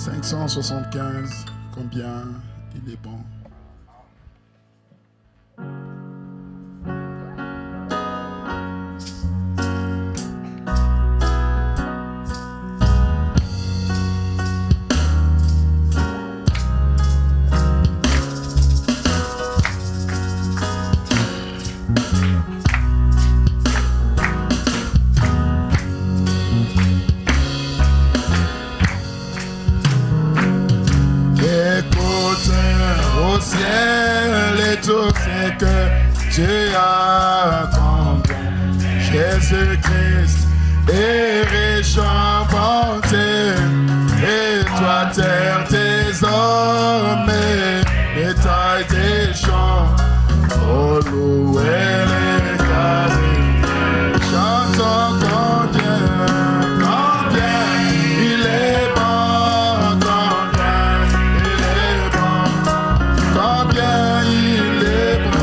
575, combien il est bon. Dieu a accompli. Jésus-Christ est riche en bonté, et toi terre tes hommes et taille tes champs. Oh, louez les carrés, chantons combien il est bon, combien il est bon, combien il est bon.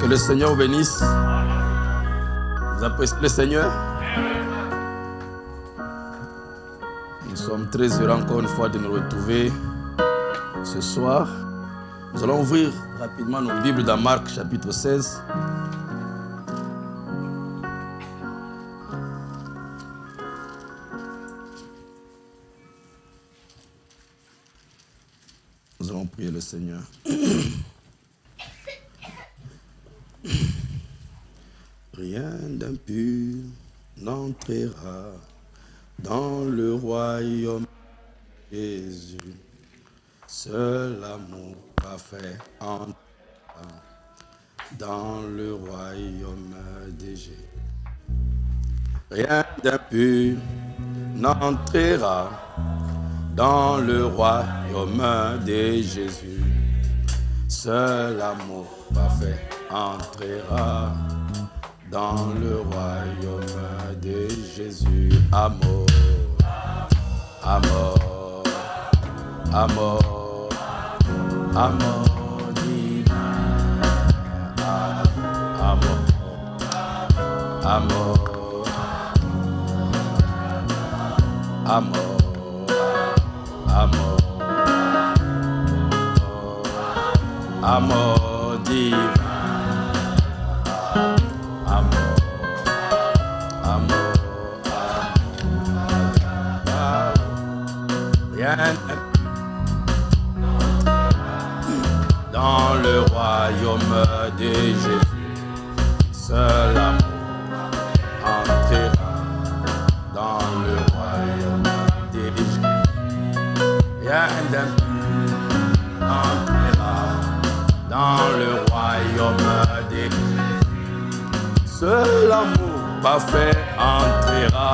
Le Seigneur vous bénisse. Vous appréciez le Seigneur? Nous sommes très heureux encore une fois de nous retrouver ce soir. Nous allons ouvrir rapidement nos Bibles dans Marc chapitre 16. Nous allons prier le Seigneur. Rien d'impur n'entrera dans le royaume de Jésus. Seul l'amour parfait entrera dans le royaume de Jésus. Rien d'impur n'entrera dans le royaume de Jésus. Seul l'amour parfait entrera dans le royaume de Jésus. Amour, amour, amour, amour divin. Amour, amour, amour, amour, amour divin. Dans le royaume de Jésus, seul amour entrera dans le royaume de Jésus. Rien d'impur entrera dans le royaume de Jésus. Seul amour parfait entrera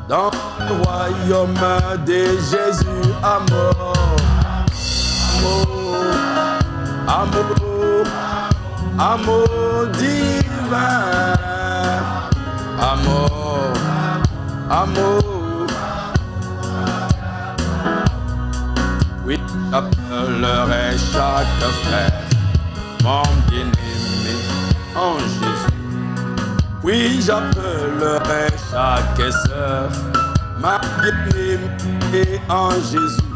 dans le royaume de Jésus. Amour, amour, amour, amour divin. Amour, amour. Oui, j'appellerai chaque frère mon bien-aimé en Jésus. Oui, j'appellerai chaque sœur ma bien-aimée en Jésus.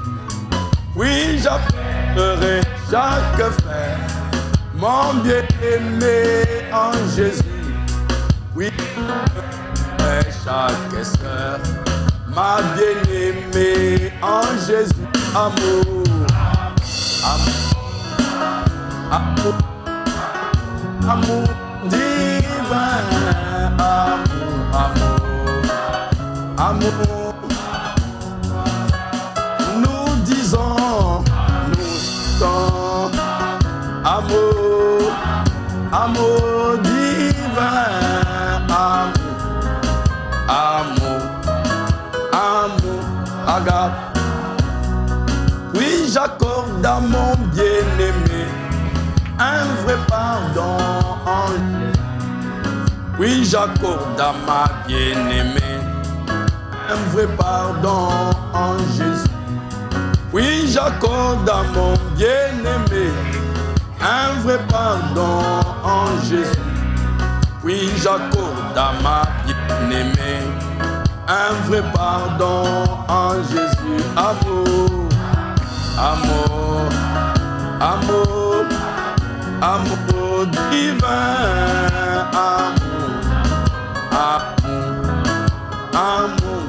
Oui, j'appellerai chaque frère mon bien-aimé en Jésus. Oui, chaque sœur, ma bien-aimée en Jésus. Amour, amour, amour, amour divin. Amour, amour, amour. Nous disons, nous chantons, amour, amour divin. Amour, amour, agape. Oui, j'accorde à mon bien-aimé un vrai pardon. Oui, j'accorde à ma bien-aimée un vrai pardon en Jésus. Oui, j'accorde à mon bien-aimé un vrai pardon en Jésus. Oui, j'accorde à ma bien-aimée un vrai pardon en Jésus. Amour, amour, amour, amour divin. Amour, amour, amour.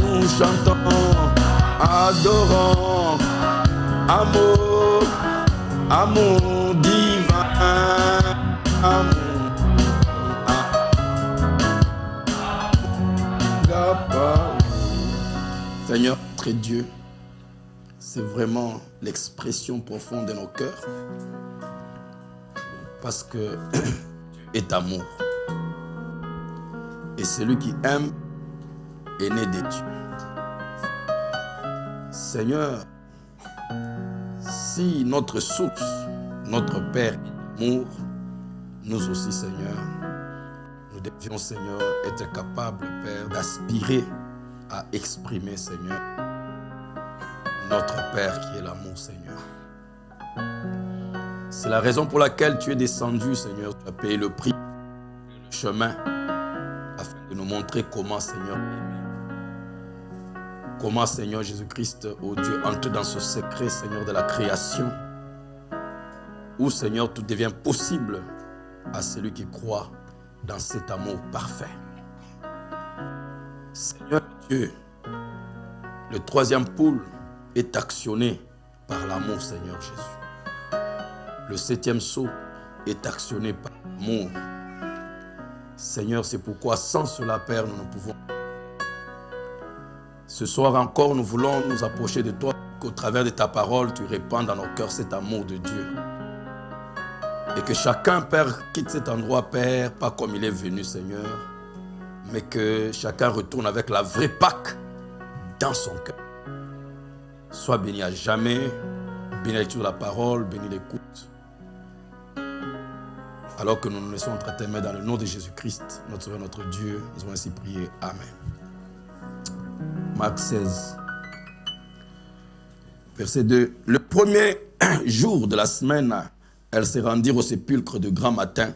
Nous chantons, adorons. Amour, amour divin. Amour. Seigneur, notre Dieu, c'est vraiment l'expression profonde de nos cœurs. Parce que Dieu est amour. Et celui qui aime est né de Dieu. Seigneur, si notre source, notre Père est amour, nous aussi, Seigneur, nous devions, Seigneur, être capables, Père, d'aspirer à exprimer, Seigneur, notre Père qui est l'amour, Seigneur. C'est la raison pour laquelle tu es descendu, Seigneur. Tu as payé le prix, le chemin, afin de nous montrer comment, Seigneur, comment, Seigneur Jésus-Christ, oh Dieu, entre dans ce secret, Seigneur, de la création, où, Seigneur, tout devient possible à celui qui croit dans cet amour parfait. Seigneur Dieu, le troisième pôle est actionné par l'amour, Seigneur Jésus. Le septième sceau est actionné par l'amour. Seigneur, c'est pourquoi sans cela, Père, nous ne pouvons. Ce soir encore, nous voulons nous approcher de toi, qu'au travers de ta parole, tu répandes dans nos cœurs cet amour de Dieu. Et que chacun, Père, quitte cet endroit, Père, pas comme il est venu, Seigneur, mais que chacun retourne avec la vraie Pâque dans son cœur. Sois béni à jamais, béni la lecture de la parole, béni l'écoute. Alors que nous nous laissons entre tes mains dans le nom de Jésus-Christ, notre Seigneur, notre Dieu, nous avons ainsi prié. Amen. Marc 16, verset 2. Le premier jour de la semaine, elles se rendirent au sépulcre de grand matin.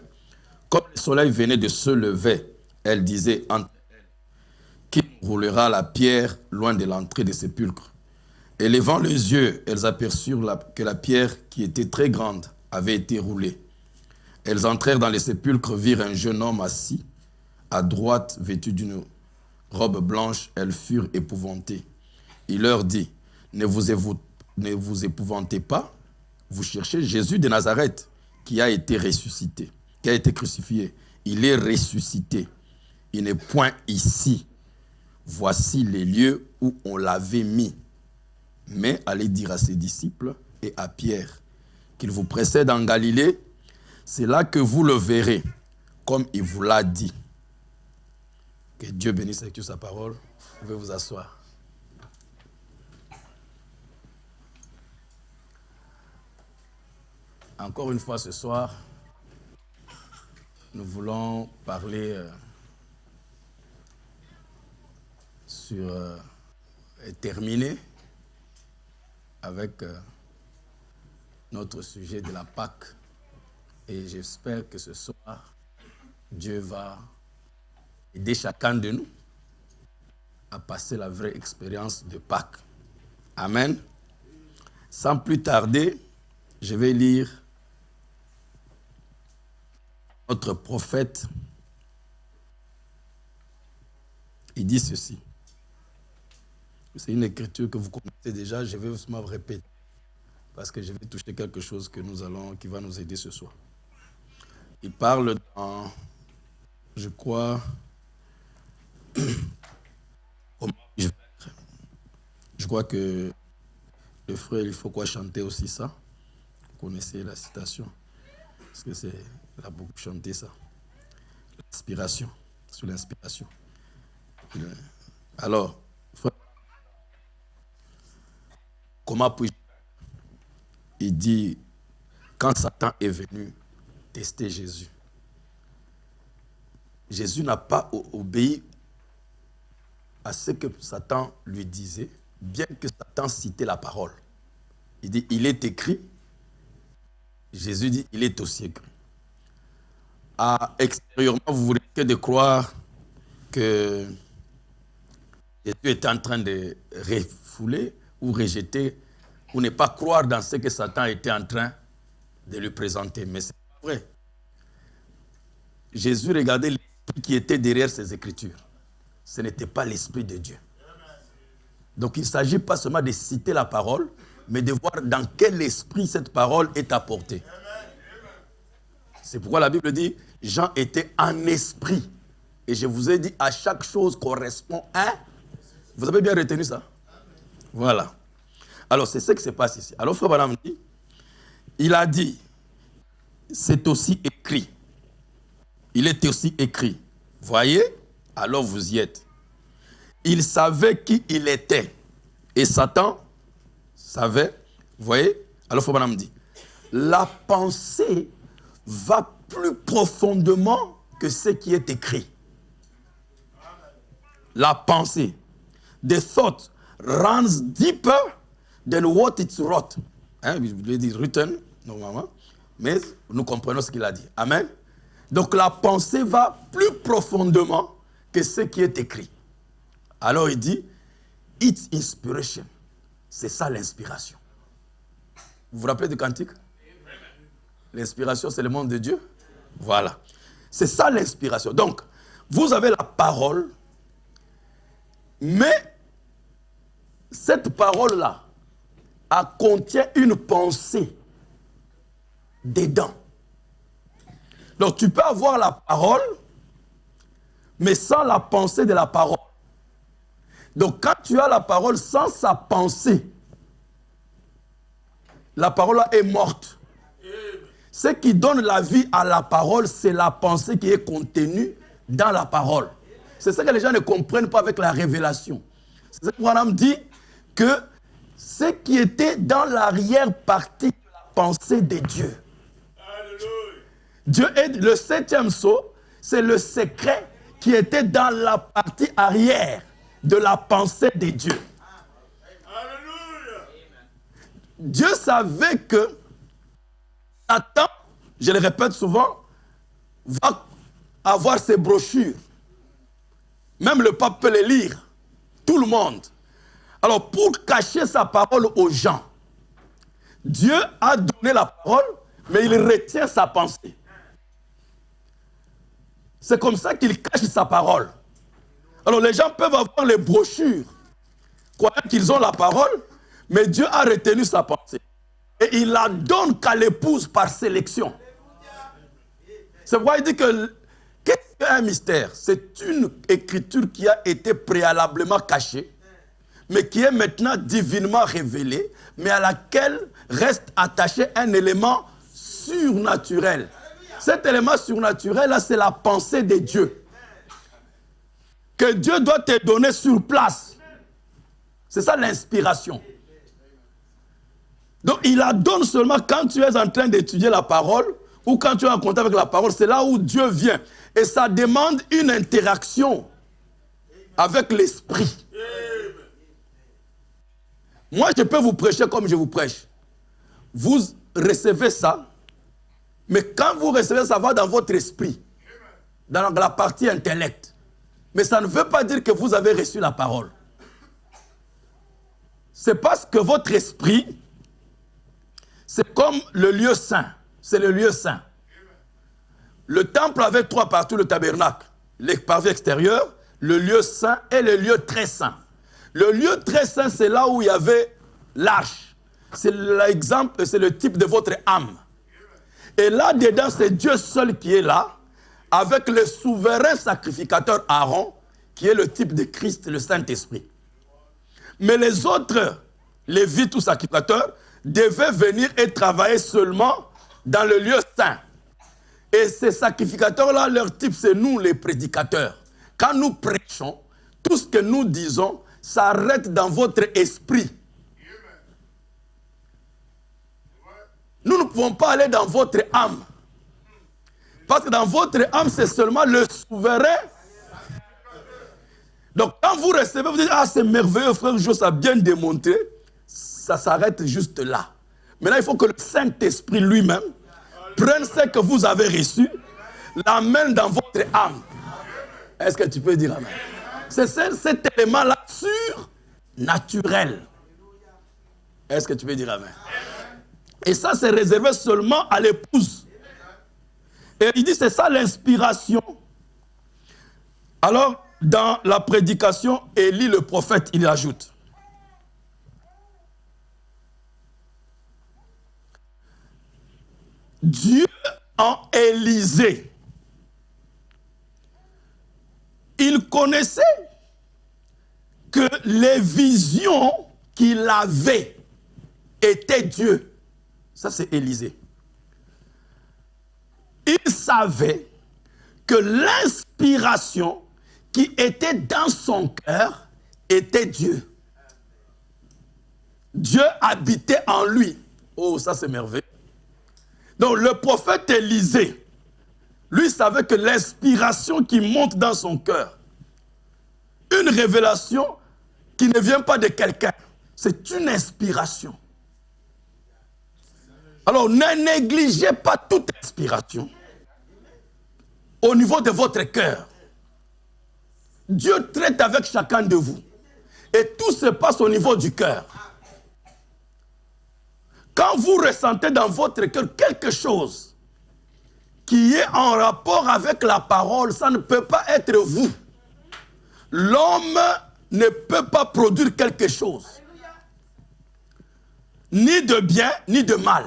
Comme le soleil venait de se lever, elle disait entre elles, qui roulera la pierre loin de l'entrée du sépulcre? Et levant les yeux, elles aperçurent que la pierre, qui était très grande, avait été roulée. Elles entrèrent dans le sépulcre, virent un jeune homme assis, à droite, vêtu d'une robe blanche. Elles furent épouvantées. Il leur dit, ne vous épouvantez pas, vous cherchez Jésus de Nazareth, qui a été ressuscité, qui a été crucifié. Il est ressuscité. Il n'est point ici. Voici les lieux où on l'avait mis. Mais allez dire à ses disciples et à Pierre qu'il vous précède en Galilée. C'est là que vous le verrez, comme il vous l'a dit. Que Dieu bénisse avec sa parole. Vous pouvez vous asseoir. Encore une fois ce soir, nous voulons parler et terminer avec notre sujet de la Pâque. Et j'espère que ce soir, Dieu va aider chacun de nous à passer la vraie expérience de Pâques. Amen. Sans plus tarder, je vais lire notre prophète, il dit ceci. C'est une écriture que vous connaissez déjà, je vais seulement répéter, parce que je vais toucher quelque chose qui va nous aider ce soir. Il parle dans, je crois, je crois que le frère, il faut quoi chanter aussi ça. Vous connaissez la citation, parce que il a beaucoup chanté ça. L'inspiration, sur l'inspiration. Alors, frère, comment puis-je? Il dit, quand Satan est venu tester Jésus, Jésus n'a pas obéi à ce que Satan lui disait, bien que Satan citait la parole. Il dit, il est écrit. Jésus dit, il est aussi écrit. Extérieurement, vous risquez de croire que Jésus était en train de refouler ou rejeter, ou ne pas croire dans ce que Satan était en train de lui présenter. Mais c'est pas vrai. Jésus regardait l'esprit qui était derrière ces Écritures. Ce n'était pas l'Esprit de Dieu. Donc il ne s'agit pas seulement de citer la parole, mais de voir dans quel esprit cette parole est apportée. C'est pourquoi la Bible dit, Jean était en esprit. Et je vous ai dit, à chaque chose correspond un. Vous avez bien retenu ça? Voilà. Alors c'est ce qui se passe ici. Alors frère Branham dit, il a dit, c'est aussi écrit. Il est aussi écrit. Voyez? Alors vous y êtes. Il savait qui il était. Et Satan savait. Vous voyez? Alors frère Branham dit, la pensée va plus profondément que ce qui est écrit. La pensée. The thought runs deeper than what it's wrote. Il veut dire written, normalement. Mais nous comprenons ce qu'il a dit. Amen. Donc la pensée va plus profondément que ce qui est écrit. Alors il dit, it's inspiration. C'est ça l'inspiration. Vous vous rappelez du cantique? L'inspiration, c'est le monde de Dieu. Voilà. C'est ça l'inspiration. Donc, vous avez la parole, mais cette parole-là contient une pensée dedans. Donc, tu peux avoir la parole, mais sans la pensée de la parole. Donc, quand tu as la parole sans sa pensée, la parole est morte. Ce qui donne la vie à la parole, c'est la pensée qui est contenue dans la parole. C'est ça que les gens ne comprennent pas avec la révélation. C'est ça que Branham dit que ce qui était dans l'arrière-partie de la pensée de Dieu. Dieu est le 7e sceau, c'est le secret qui était dans la partie arrière de la pensée de Dieu. Dieu savait que Satan, je le répète souvent, va avoir ses brochures. Même le pape peut les lire. Tout le monde. Alors, pour cacher sa parole aux gens, Dieu a donné la parole, mais il retient sa pensée. C'est comme ça qu'il cache sa parole. Alors, les gens peuvent avoir les brochures, croyant qu'ils ont la parole, mais Dieu a retenu sa pensée. Et il la donne qu'à l'épouse par sélection. C'est pourquoi il dit que qu'est-ce qu'un mystère? C'est une écriture qui a été préalablement cachée, mais qui est maintenant divinement révélée, mais à laquelle reste attaché un élément surnaturel. Cet élément surnaturel-là, c'est la pensée de Dieu. Que Dieu doit te donner sur place. C'est ça l'inspiration. Donc, il la donne seulement quand tu es en train d'étudier la parole ou quand tu es en contact avec la parole. C'est là où Dieu vient. Et ça demande une interaction avec l'esprit. Moi, je peux vous prêcher comme je vous prêche. Vous recevez ça, mais quand vous recevez ça, va dans votre esprit, dans la partie intellect. Mais ça ne veut pas dire que vous avez reçu la parole. C'est parce que votre esprit, c'est comme le lieu saint. C'est le lieu saint. Le temple avait 3 parties, le tabernacle, les parvis extérieurs, le lieu saint et le lieu très saint. Le lieu très saint, c'est là où il y avait l'arche. C'est l'exemple, c'est le type de votre âme. Et là-dedans, c'est Dieu seul qui est là, avec le souverain sacrificateur Aaron, qui est le type de Christ, le Saint-Esprit. Mais les autres, Lévites ou sacrificateurs, devaient venir et travailler seulement dans le lieu saint. Et ces sacrificateurs-là, leur type, c'est nous les prédicateurs. Quand nous prêchons, tout ce que nous disons s'arrête dans votre esprit. Nous ne pouvons pas aller dans votre âme. Parce que dans votre âme, c'est seulement le souverain. Donc quand vous recevez, vous dites, ah c'est merveilleux, frère Jos a bien démontré. Ça s'arrête juste là. Maintenant, il faut que le Saint-Esprit lui-même prenne ce que vous avez reçu, l'amène dans votre âme. Est-ce que tu peux dire amen? C'est cet élément-là surnaturel. Est-ce que tu peux dire amen? Et ça, c'est réservé seulement à l'épouse. Et il dit, c'est ça l'inspiration. Alors, dans la prédication, Élie le prophète, il ajoute. Dieu en Élisée, il connaissait que les visions qu'il avait étaient Dieu. Ça, c'est Élisée. Il savait que l'inspiration qui était dans son cœur était Dieu. Dieu habitait en lui. Oh, ça c'est merveilleux. Donc le prophète Élisée, lui savait que l'inspiration qui monte dans son cœur, une révélation qui ne vient pas de quelqu'un, c'est une inspiration. Alors ne négligez pas toute inspiration au niveau de votre cœur. Dieu traite avec chacun de vous. Et tout se passe au niveau du cœur. Quand vous ressentez dans votre cœur quelque chose qui est en rapport avec la parole, ça ne peut pas être vous. L'homme ne peut pas produire quelque chose. Ni de bien, ni de mal.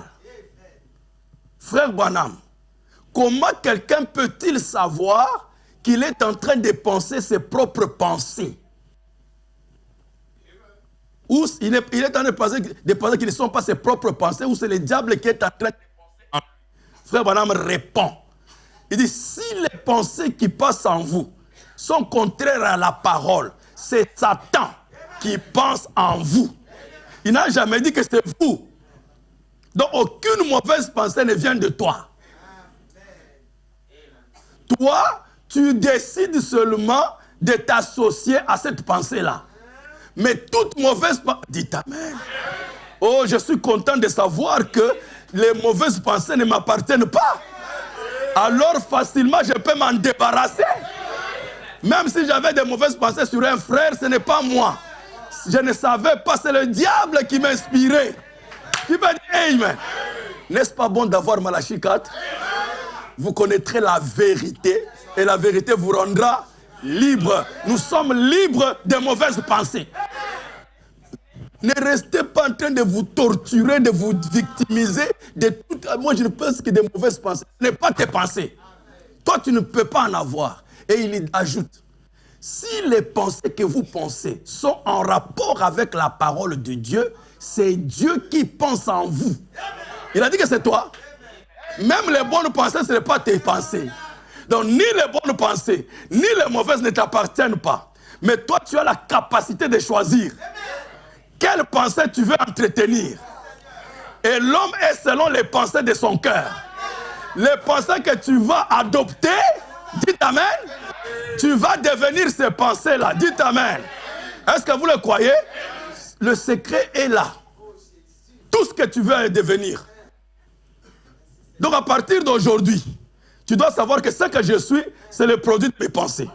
Frère Branham, comment quelqu'un peut-il savoir qu'il est en train de penser ses propres pensées? Ou il est en train de penser qu'ils ne sont pas ses propres pensées, ou c'est le diable qui est en train de penser. Frère Branham répond. Il dit, si les pensées qui passent en vous sont contraires à la parole, c'est Satan qui pense en vous. Il n'a jamais dit que c'est vous. Donc aucune mauvaise pensée ne vient de toi. Toi, tu décides seulement de t'associer à cette pensée-là. Mais toute mauvaise pensée... Dites amen. Oh, je suis content de savoir que les mauvaises pensées ne m'appartiennent pas. Alors facilement, je peux m'en débarrasser. Même si j'avais des mauvaises pensées sur un frère, ce n'est pas moi. Je ne savais pas, c'est le diable qui m'inspirait. Qui m'a dit Amen. N'est-ce pas bon d'avoir Malachie 4? Vous connaîtrez la vérité et la vérité vous rendra libre. Nous sommes libres des mauvaises pensées. Ne restez pas en train de vous torturer, de vous victimiser de tout. Moi, je ne pense que des mauvaises pensées. Ce n'est pas tes pensées. Toi, tu ne peux pas en avoir. Et il ajoute, si les pensées que vous pensez sont en rapport avec la parole de Dieu, c'est Dieu qui pense en vous. Il a dit que c'est toi. Même les bonnes pensées, ce n'est pas tes pensées. Donc, ni les bonnes pensées, ni les mauvaises ne t'appartiennent pas. Mais toi, tu as la capacité de choisir. Quelle pensée tu veux entretenir? Et l'homme est selon les pensées de son cœur. Les pensées que tu vas adopter, dites amen, tu vas devenir ces pensées-là. Dites amen. Est-ce que vous le croyez? Le secret est là. Tout ce que tu veux devenir. Donc à partir d'aujourd'hui, tu dois savoir que ce que je suis, c'est le produit de mes pensées.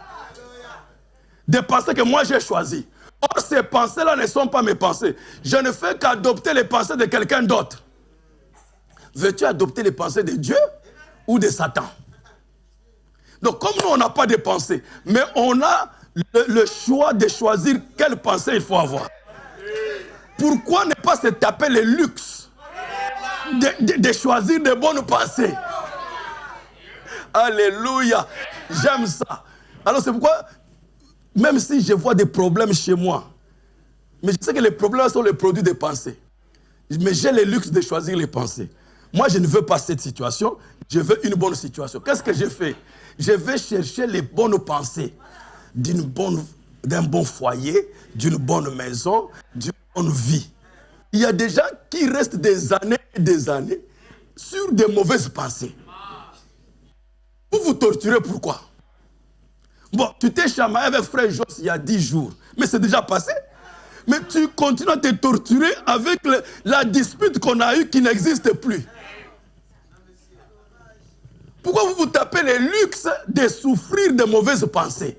Des pensées que moi j'ai choisies. Or, ces pensées-là ne sont pas mes pensées. Je ne fais qu'adopter les pensées de quelqu'un d'autre. Veux-tu adopter les pensées de Dieu ou de Satan? Donc comme nous, on n'a pas de pensée, mais on a le choix de choisir quelle pensée il faut avoir. Pourquoi ne pas se taper le luxe de choisir de bonnes pensées? Alléluia. J'aime ça. Alors c'est pourquoi, même si je vois des problèmes chez moi, mais je sais que les problèmes sont les produits des pensées. Mais j'ai le luxe de choisir les pensées. Moi, je ne veux pas cette situation. Je veux une bonne situation. Qu'est-ce que je fais? Je vais chercher les bonnes pensées d'un bon foyer, d'une bonne maison, d'une bonne vie. Il y a des gens qui restent des années et des années sur des mauvaises pensées. Vous vous torturez pourquoi? Bon, tu t'es chamaillé avec frère Jos il y a 10 jours, mais c'est déjà passé. Mais tu continues à te torturer avec la dispute qu'on a eue qui n'existe plus. Pourquoi vous vous tapez le luxe de souffrir de mauvaises pensées?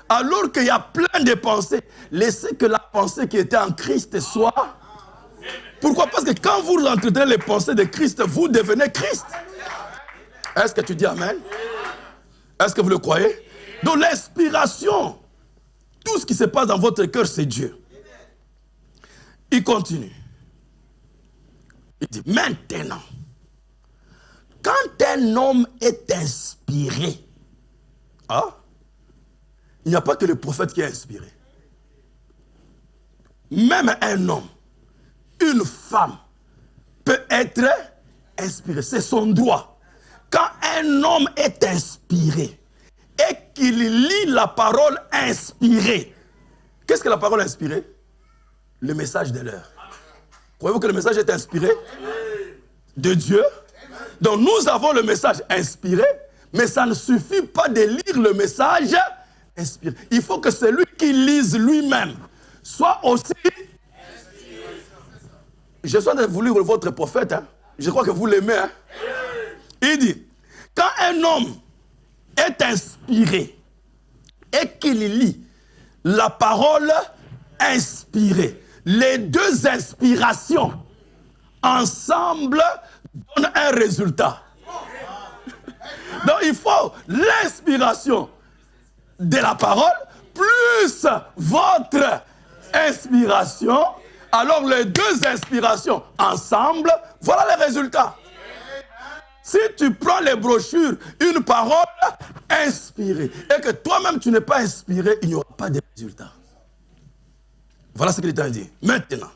Alors qu'il y a plein de pensées. Laissez que la pensée qui était en Christ soit. Pourquoi? Parce que quand vous entretenez les pensées de Christ, vous devenez Christ. Est-ce que tu dis Amen? Est-ce que vous le croyez? Donc l'inspiration, tout ce qui se passe dans votre cœur, c'est Dieu. Il continue. Il dit, maintenant, quand un homme est inspiré, il n'y a pas que le prophète qui est inspiré. Même un homme, une femme peut être inspiré. C'est son droit. Quand un homme est inspiré et qu'il lit la parole inspirée, qu'est-ce que la parole inspirée? Le message de l'heure. Croyez-vous que le message est inspiré de Dieu? Donc nous avons le message inspiré, mais ça ne suffit pas de lire le message inspiré. Il faut que celui qui lise lui-même soit aussi inspiré. Je suis en train de vous lire votre prophète. Je crois que vous l'aimez. Il dit, quand un homme est inspiré et qu'il lit la parole inspirée, les deux inspirations ensemble donnent un résultat. Donc il faut l'inspiration de la parole plus votre inspiration. Alors les deux inspirations ensemble, voilà les résultats. Si tu prends les brochures, une parole inspirée, et que toi-même tu n'es pas inspiré, il n'y aura pas de résultats. Voilà ce qu'il est en train de dire. Maintenant,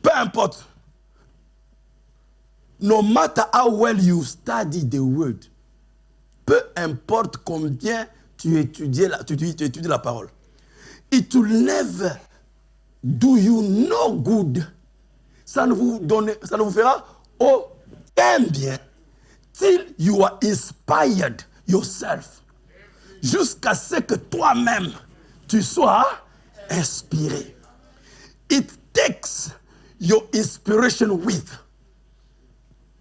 peu importe, no matter how well you study the word, peu importe combien tu étudies la parole, it will never do you no good. Ça ne vous fera aucun bien till you are inspired yourself. Jusqu'à ce que toi-même tu sois inspiré. It takes your inspiration with.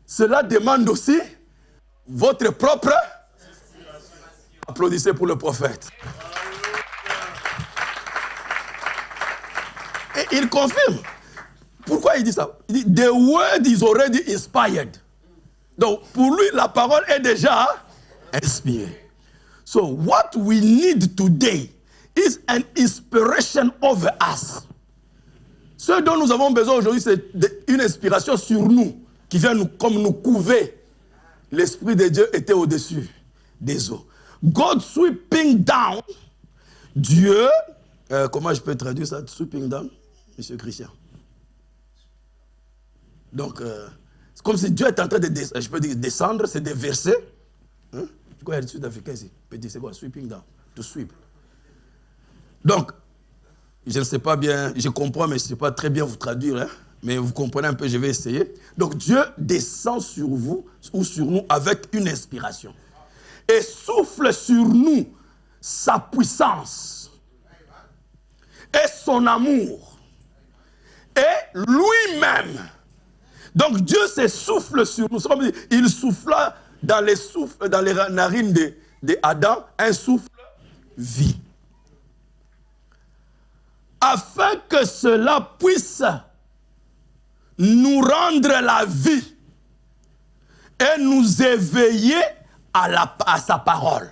Cela demande aussi votre propre inspiration. Applaudissez pour le prophète. Et il confirme. Pourquoi il dit ça? Il dit, the word is already inspired. Donc, pour lui, la parole est déjà inspirée. So, what we need today is an inspiration over us. Ce dont nous avons besoin aujourd'hui, c'est une inspiration sur nous, qui vient comme nous couver. L'Esprit de Dieu était au-dessus des eaux. God sweeping down. Dieu, comment je peux traduire ça? Sweeping down, Monsieur Christian. Donc, c'est comme si Dieu est en train de descendre, c'est des versets. Hein? C'est quoi le sud-africain ici? Petit, c'est quoi? Sweeping down. To sweep. Donc, je ne sais pas bien, je comprends, mais je ne sais pas très bien vous traduire, hein? Mais vous comprenez un peu, je vais essayer. Donc, Dieu descend sur vous ou sur nous avec une inspiration. Et souffle sur nous sa puissance et son amour et lui-même. Donc Dieu se souffle sur nous. Il souffla dans les narines d'Adam un souffle vie. Afin que cela puisse nous rendre la vie et nous éveiller à sa parole.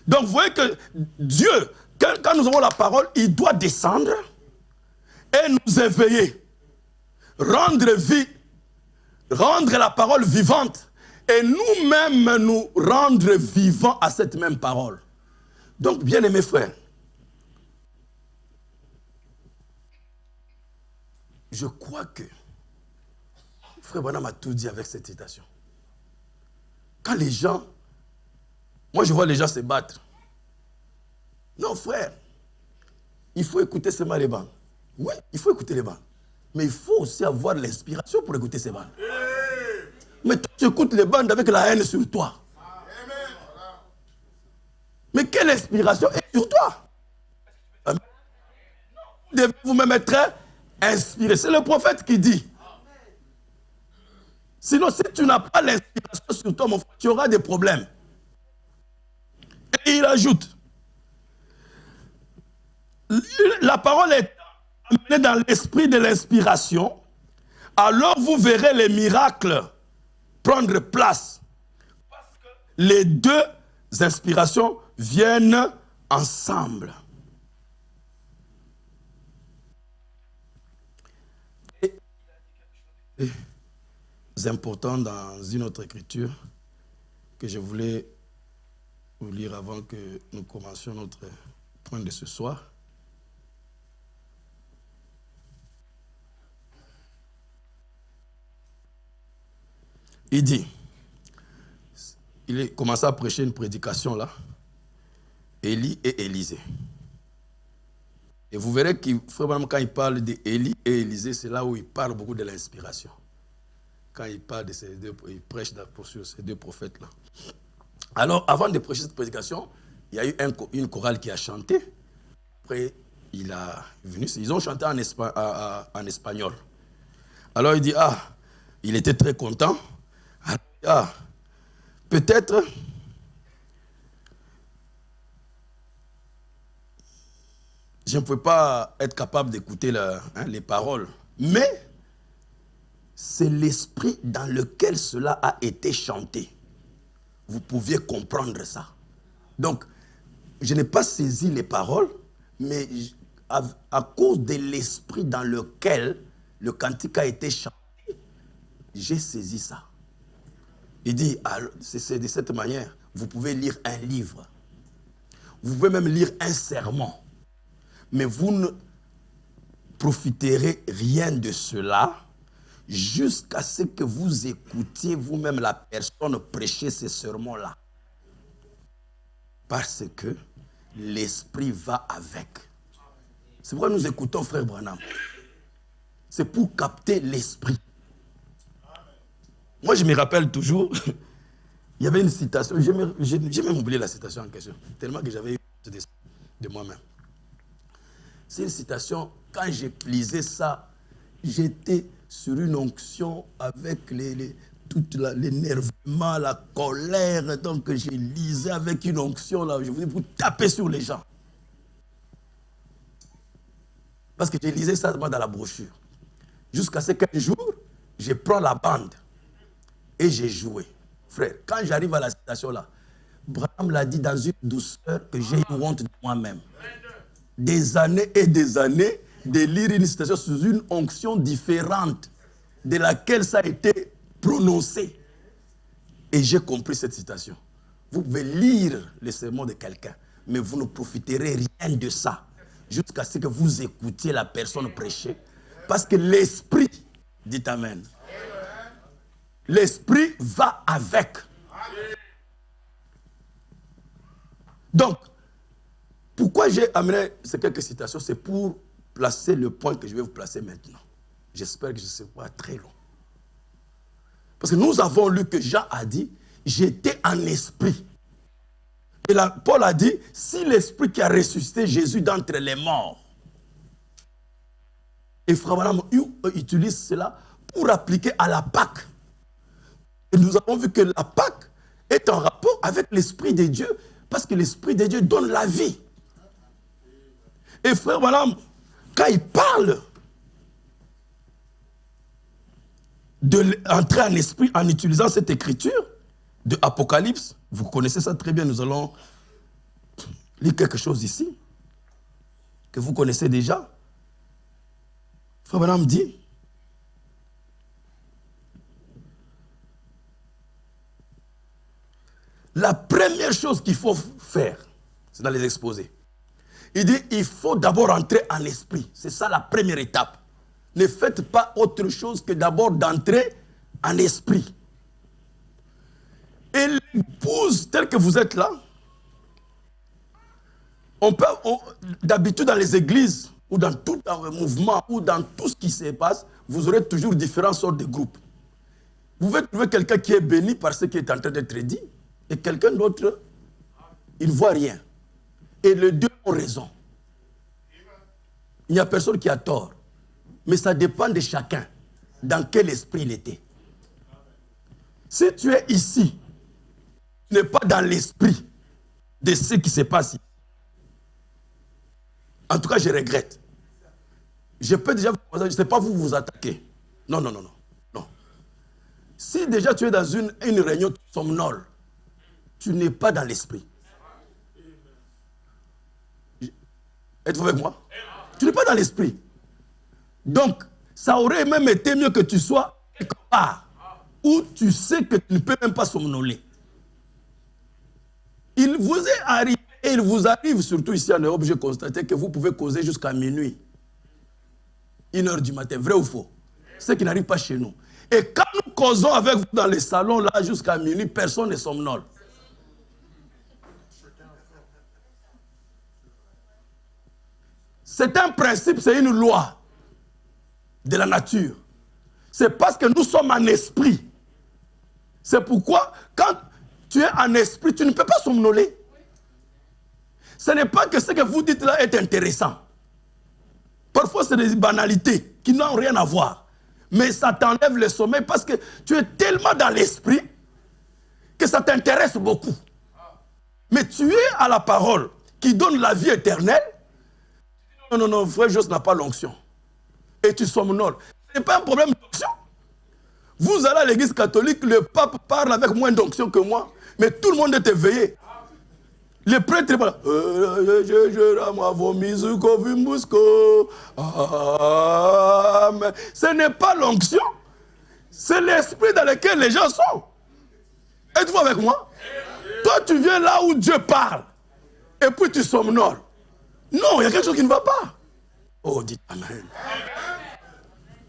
Donc vous voyez que Dieu, quand nous avons la parole, il doit descendre et nous éveiller. Rendre la parole vivante. Et nous-mêmes nous rendre vivants à cette même parole. Donc, bien aimés frères, je crois que Frère Branham a tout dit avec cette citation. Quand les gens, moi je vois les gens se battre. Non frère, il faut écouter seulement les bandes. Oui, il faut écouter les bandes. Mais il faut aussi avoir l'inspiration pour écouter ces bandes. Mais toi, tu écoutes les bandes avec la haine sur toi. Mais quelle inspiration est sur toi? Vous devez vous-même être inspiré. C'est le prophète qui dit. Sinon, si tu n'as pas l'inspiration sur toi, mon frère, tu auras des problèmes. Et il ajoute, la parole est amenée dans l'esprit de l'inspiration, alors vous verrez les miracles prendre place. Parce que les deux inspirations viennent ensemble. Et important dans une autre écriture que je voulais vous lire avant que nous commencions notre point de ce soir. Il dit, il a commencé à prêcher une prédication là, Élie et Élisée. Et vous verrez qu'il quand il parle d'Élie et Élisée, c'est là où il parle beaucoup de l'inspiration. Quand il parle de ces deux, il prêche sur ces deux prophètes-là. Alors, avant de prêcher cette prédication, il y a eu une chorale qui a chanté. Après, il a venu, ils ont chanté en espagnol. Alors, il dit, il était très content. Peut-être, je ne pouvais pas être capable d'écouter les paroles, mais c'est l'esprit dans lequel cela a été chanté. Vous pouviez comprendre ça. Donc, je n'ai pas saisi les paroles, mais à cause de l'esprit dans lequel le cantique a été chanté, j'ai saisi ça. Il dit, c'est de cette manière, vous pouvez lire un livre. Vous pouvez même lire un sermon. Mais vous ne profiterez rien de cela jusqu'à ce que vous écoutiez vous-même la personne prêcher ces sermons-là. Parce que l'esprit va avec. C'est pourquoi nous écoutons Frère Branham. C'est pour capter l'esprit. Moi, je me rappelle toujours, il y avait une citation, j'ai même oublié la citation en question, tellement que j'avais eu de moi-même. C'est une citation, quand j'ai lisé ça, j'étais sur une onction avec tout l'énervement, la colère, donc j'ai lisé avec une onction, là, je voulais vous taper sur les gens. Parce que j'ai lisé ça dans la brochure. Jusqu'à ce qu'un jour, je prends la bande. Et j'ai joué. Frère, quand j'arrive à la citation là, Branham l'a dit dans une douceur que j'ai eu honte de moi-même. Des années et des années de lire une citation sous une onction différente de laquelle ça a été prononcé. Et j'ai compris cette citation. Vous pouvez lire le sermon de quelqu'un, mais vous ne profiterez rien de ça jusqu'à ce que vous écoutiez la personne prêcher. Parce que l'esprit, dit Amen. L'esprit va avec. Donc, pourquoi j'ai amené ces quelques citations? C'est pour placer le point que je vais vous placer maintenant. J'espère que je ne serai pas très long. Parce que nous avons lu que Jean a dit, j'étais en esprit. Et là, Paul a dit, si l'esprit qui a ressuscité Jésus d'entre les morts. Et Frère Branham utilise cela pour appliquer à la Pâque. Et nous avons vu que la Pâque est en rapport avec l'Esprit de Dieu, parce que l'Esprit de Dieu donne la vie. Et Frère Branham, quand il parle d'entrer en esprit en utilisant cette écriture de Apocalypse, Vous connaissez ça très bien. Nous allons lire quelque chose ici que vous connaissez déjà. Frère Branham dit, la première chose qu'il faut faire, c'est dans les exposés. Il dit, il faut d'abord entrer en esprit. C'est ça la première étape. Ne faites pas autre chose que d'abord d'entrer en esprit. Et l'épouse, telle que vous êtes là, d'habitude dans les églises, ou dans tout mouvement, ou dans tout ce qui se passe, vous aurez toujours différentes sortes de groupes. Vous pouvez trouver quelqu'un qui est béni par ce qui est en train d'être dit, et quelqu'un d'autre, il ne voit rien. Et les deux ont raison. Il n'y a personne qui a tort. Mais ça dépend de chacun, dans quel esprit il était. Si tu es ici, tu n'es pas dans l'esprit de ce qui se passe ici. En tout cas, je regrette. Je peux déjà je ne sais pas vous attaquer. Non. Si déjà tu es dans une réunion somnole, tu n'es pas dans l'esprit. Êtes-vous avec moi? Tu n'es pas dans l'esprit. Donc, ça aurait même été mieux que tu sois quelque part où tu sais que tu ne peux même pas somnoler. Il vous est arrivé, et il vous arrive, surtout ici en Europe, j'ai constaté que vous pouvez causer jusqu'à minuit. 1h du matin, vrai ou faux? Ce qui n'arrive pas chez nous. Et quand nous causons avec vous dans les salons, là, jusqu'à minuit, personne ne somnole. C'est un principe, c'est une loi de la nature. C'est parce que nous sommes en esprit. C'est pourquoi, quand tu es en esprit, tu ne peux pas somnoler. Ce n'est pas que ce que vous dites là est intéressant. Parfois, c'est des banalités qui n'ont rien à voir. Mais ça t'enlève le sommeil parce que tu es tellement dans l'esprit que ça t'intéresse beaucoup. Mais tu es à la parole qui donne la vie éternelle. Non, frère Jos n'a pas l'onction. Et tu somnoles. Ce n'est pas un problème d'onction. Vous allez à l'église catholique, le pape parle avec moins d'onction que moi, mais tout le monde est éveillé. Le prêtre est là. Ce n'est pas l'onction, c'est l'esprit dans lequel les gens sont. Êtes-vous avec moi? Toi, tu viens là où Dieu parle, et puis tu somnoles. Non, il y a quelque chose qui ne va pas. Oh, dites Amen.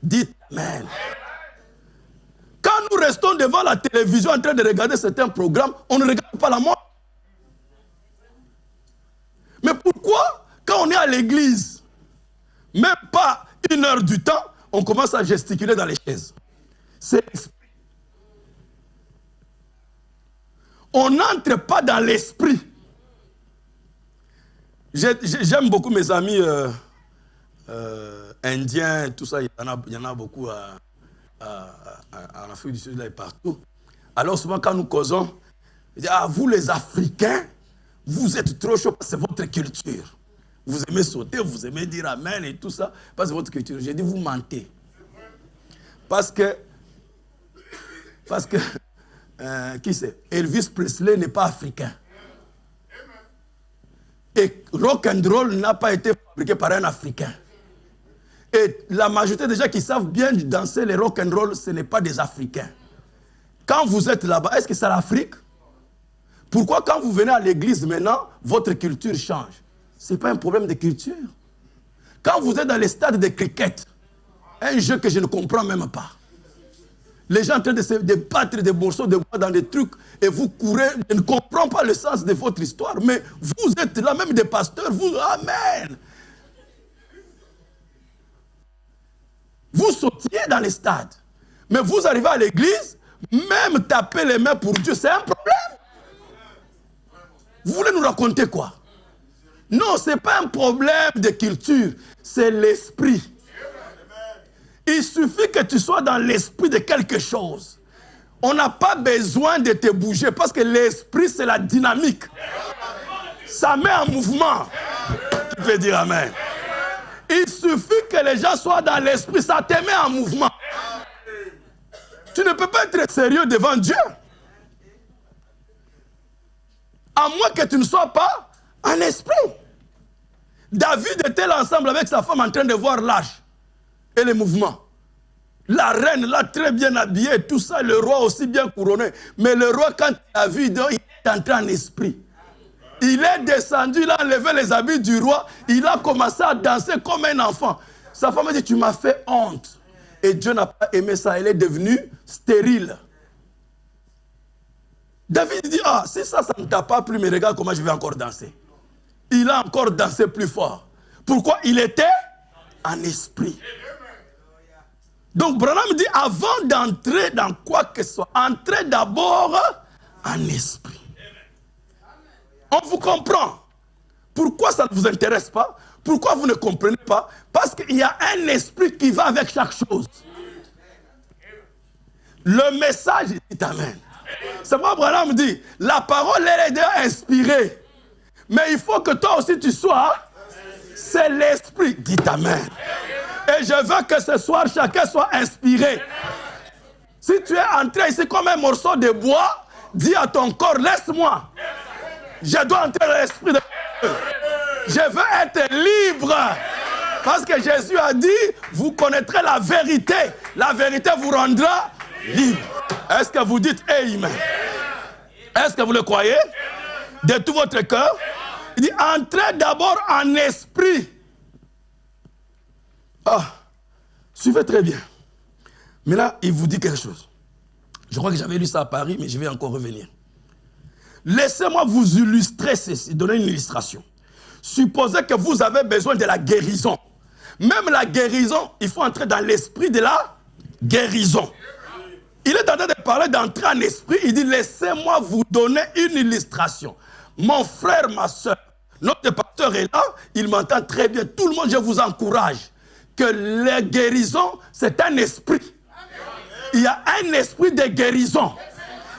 Dites Amen. Quand nous restons devant la télévision en train de regarder certains programmes, on ne regarde pas la mort. Mais pourquoi, quand on est à l'église, même pas 1 heure du temps, on commence à gesticuler dans les chaises? C'est l'esprit. On n'entre pas dans l'esprit. J'aime beaucoup mes amis indiens et tout ça. Il y en a beaucoup en Afrique du Sud là et partout. Alors souvent quand nous causons, je dis, vous les Africains, vous êtes trop chauds parce que c'est votre culture. Vous aimez sauter, vous aimez dire Amen et tout ça, parce que c'est votre culture. J'ai dit, vous mentez. Parce que qui c'est? Elvis Presley n'est pas africain. Et rock and roll n'a pas été fabriqué par un Africain. Et la majorité des gens qui savent bien danser les rock and roll, ce n'est pas des Africains. Quand vous êtes là-bas, est-ce que c'est l'Afrique? Pourquoi quand vous venez à l'église maintenant, votre culture change? Ce n'est pas un problème de culture. Quand vous êtes dans les stades de cricket, un jeu que je ne comprends même pas. Les gens en train de battre des morceaux de bois dans des trucs et vous courez, je ne comprends pas le sens de votre histoire, mais vous êtes là, même des pasteurs, vous, Amen. Vous sautiez dans les stades, mais vous arrivez à l'église, même taper les mains pour Dieu, c'est un problème. Vous voulez nous raconter quoi? Non, ce n'est pas un problème de culture, c'est l'esprit. Il suffit que tu sois dans l'esprit de quelque chose. On n'a pas besoin de te bouger parce que l'esprit, c'est la dynamique. Ça met en mouvement. Tu peux dire Amen. Il suffit que les gens soient dans l'esprit, ça te met en mouvement. Tu ne peux pas être sérieux devant Dieu. à moins que tu ne sois pas en esprit. David était là ensemble avec sa femme en train de voir l'âge et les mouvements. La reine, là, très bien habillée, tout ça, le roi aussi bien couronné. Mais le roi, quand il a vu, il est entré en esprit. Il est descendu, il a enlevé les habits du roi, il a commencé à danser comme un enfant. Sa femme a dit, tu m'as fait honte. Et Dieu n'a pas aimé ça, elle est devenue stérile. David dit, ah, si ça ne t'a pas plu, mais regarde comment je vais encore danser. Il a encore dansé plus fort. Pourquoi? Il était en esprit. Donc Branham dit, avant d'entrer dans quoi que ce soit, entrez d'abord en esprit. On vous comprend. Pourquoi ça ne vous intéresse pas? Pourquoi vous ne comprenez pas? Parce qu'il y a un esprit qui va avec chaque chose. Le message dit Amen. C'est moi, Branham dit, la parole elle est déjà inspirée. Mais il faut que toi aussi tu sois, c'est l'esprit. Dit Amen. Et je veux que ce soir, chacun soit inspiré. Si tu es entré ici comme un morceau de bois, dis à ton corps, laisse-moi. Je dois entrer dans l'esprit de Dieu. Je veux être libre. Parce que Jésus a dit, vous connaîtrez la vérité. La vérité vous rendra libre. Est-ce que vous dites Amen? Est-ce que vous le croyez? De tout votre cœur? Il dit, entrez d'abord en esprit. Ah, suivez très bien. Mais là, il vous dit quelque chose. Je crois que j'avais lu ça à Paris, mais je vais encore revenir. Laissez-moi vous illustrer ceci, donner une illustration. Supposez que vous avez besoin de la guérison. Même la guérison, il faut entrer dans l'esprit de la guérison. Il est en train de parler d'entrer en esprit. Il dit, laissez-moi vous donner une illustration. Mon frère, ma soeur, notre pasteur est là, il m'entend très bien. Tout le monde, je vous encourage que la guérison, c'est un esprit. Il y a un esprit de guérison.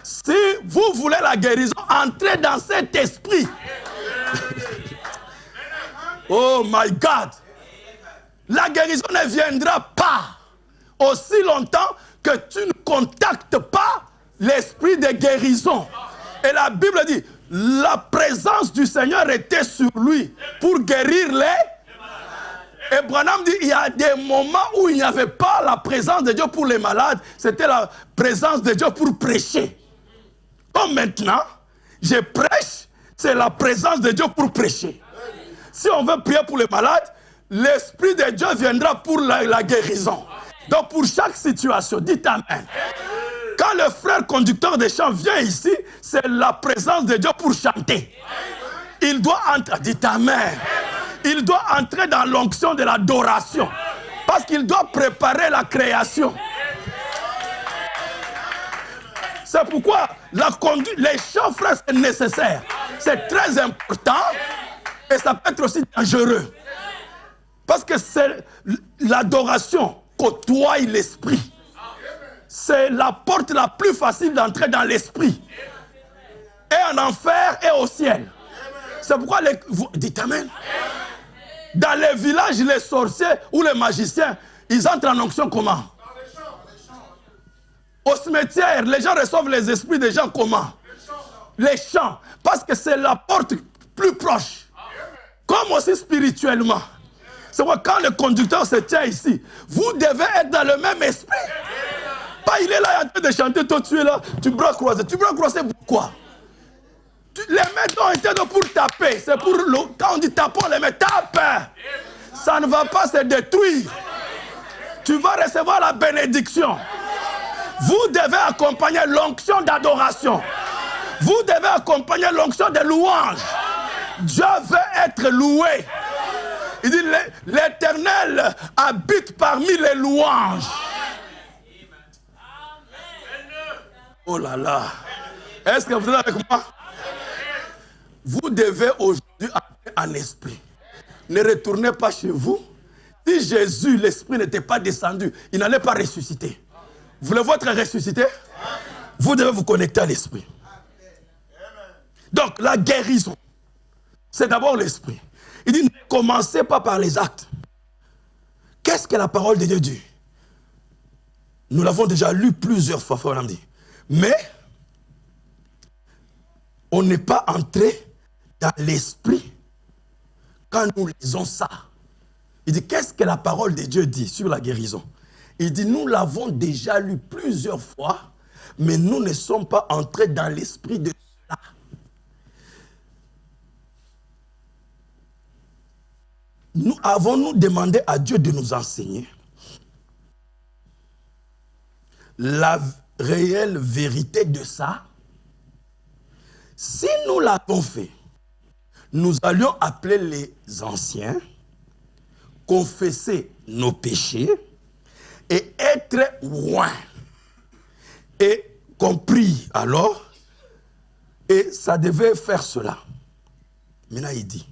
Si vous voulez la guérison, entrez dans cet esprit. Oh my God. La guérison ne viendra pas aussi longtemps que tu ne contactes pas l'esprit de guérison. Et la Bible dit, la présence du Seigneur était sur lui pour guérir les... Et Branham dit, il y a des moments où il n'y avait pas la présence de Dieu pour les malades, c'était la présence de Dieu pour prêcher. Comme maintenant, je prêche, c'est la présence de Dieu pour prêcher. Si on veut prier pour les malades, l'Esprit de Dieu viendra pour la guérison. Donc pour chaque situation, dites Amen. Quand le frère conducteur des chants vient ici, c'est la présence de Dieu pour chanter. Il doit entrer, dites Amen. Il doit entrer dans l'onction de l'adoration. Parce qu'il doit préparer la création. C'est pourquoi la conduite, les chants, frères, c'est nécessaire. C'est très important et ça peut être aussi dangereux. Parce que c'est l'adoration côtoie l'esprit. C'est la porte la plus facile d'entrer dans l'esprit. Et en enfer et au ciel. C'est pourquoi vous dites Amen. Dans les villages, les sorciers ou les magiciens, ils entrent en onction comment? Au cimetière, les gens reçoivent les esprits des gens comment? Les chants. Parce que c'est la porte plus proche. Comme aussi spirituellement. C'est pourquoi quand le conducteur se tient ici, vous devez être dans le même esprit. Pas il est là en train de chanter, toi tu es là, tu bras croisés. Tu bras croisés pourquoi? Les mains ont été pour taper. C'est pour quand on dit tapons, les mains tapent. Ça ne va pas se détruire. Tu vas recevoir la bénédiction. Vous devez accompagner l'onction d'adoration. Vous devez accompagner l'onction de louange. Dieu veut être loué. Il dit, l'Éternel habite parmi les louanges. Oh là là. Est-ce que vous êtes avec moi? Vous devez aujourd'hui entrer en esprit. Ne retournez pas chez vous. Si Jésus, l'esprit n'était pas descendu, il n'allait pas ressusciter. Voulez-vous être ressuscité? Vous devez vous connecter à l'esprit. Donc, la guérison, c'est d'abord l'esprit. Il dit, ne commencez pas par les actes. Qu'est-ce que la parole de Dieu dit? Nous l'avons déjà lu plusieurs fois, frère Namdi. Mais, on n'est pas entré dans l'esprit quand nous lisons ça. Il dit, qu'est-ce que la parole de Dieu dit sur la guérison? Il dit, nous l'avons déjà lu plusieurs fois, mais nous ne sommes pas entrés dans l'esprit de cela. Nous avons-nous demandé à Dieu de nous enseigner la réelle vérité de ça? Si nous l'avons fait, nous allions appeler les anciens, confesser nos péchés et être loin et compris alors, et ça devait faire cela. Maintenant il dit,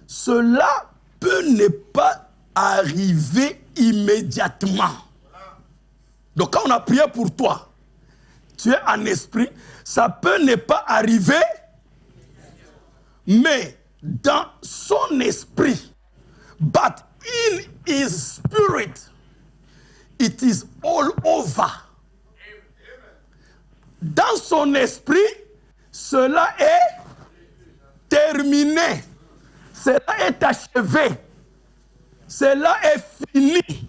cela peut ne pas arriver immédiatement. Donc quand on a prié pour toi, tu es en esprit, ça peut ne pas arriver, mais dans son esprit, but in his spirit, it is all over. Dans son esprit, cela est terminé. Cela est achevé. Cela est fini.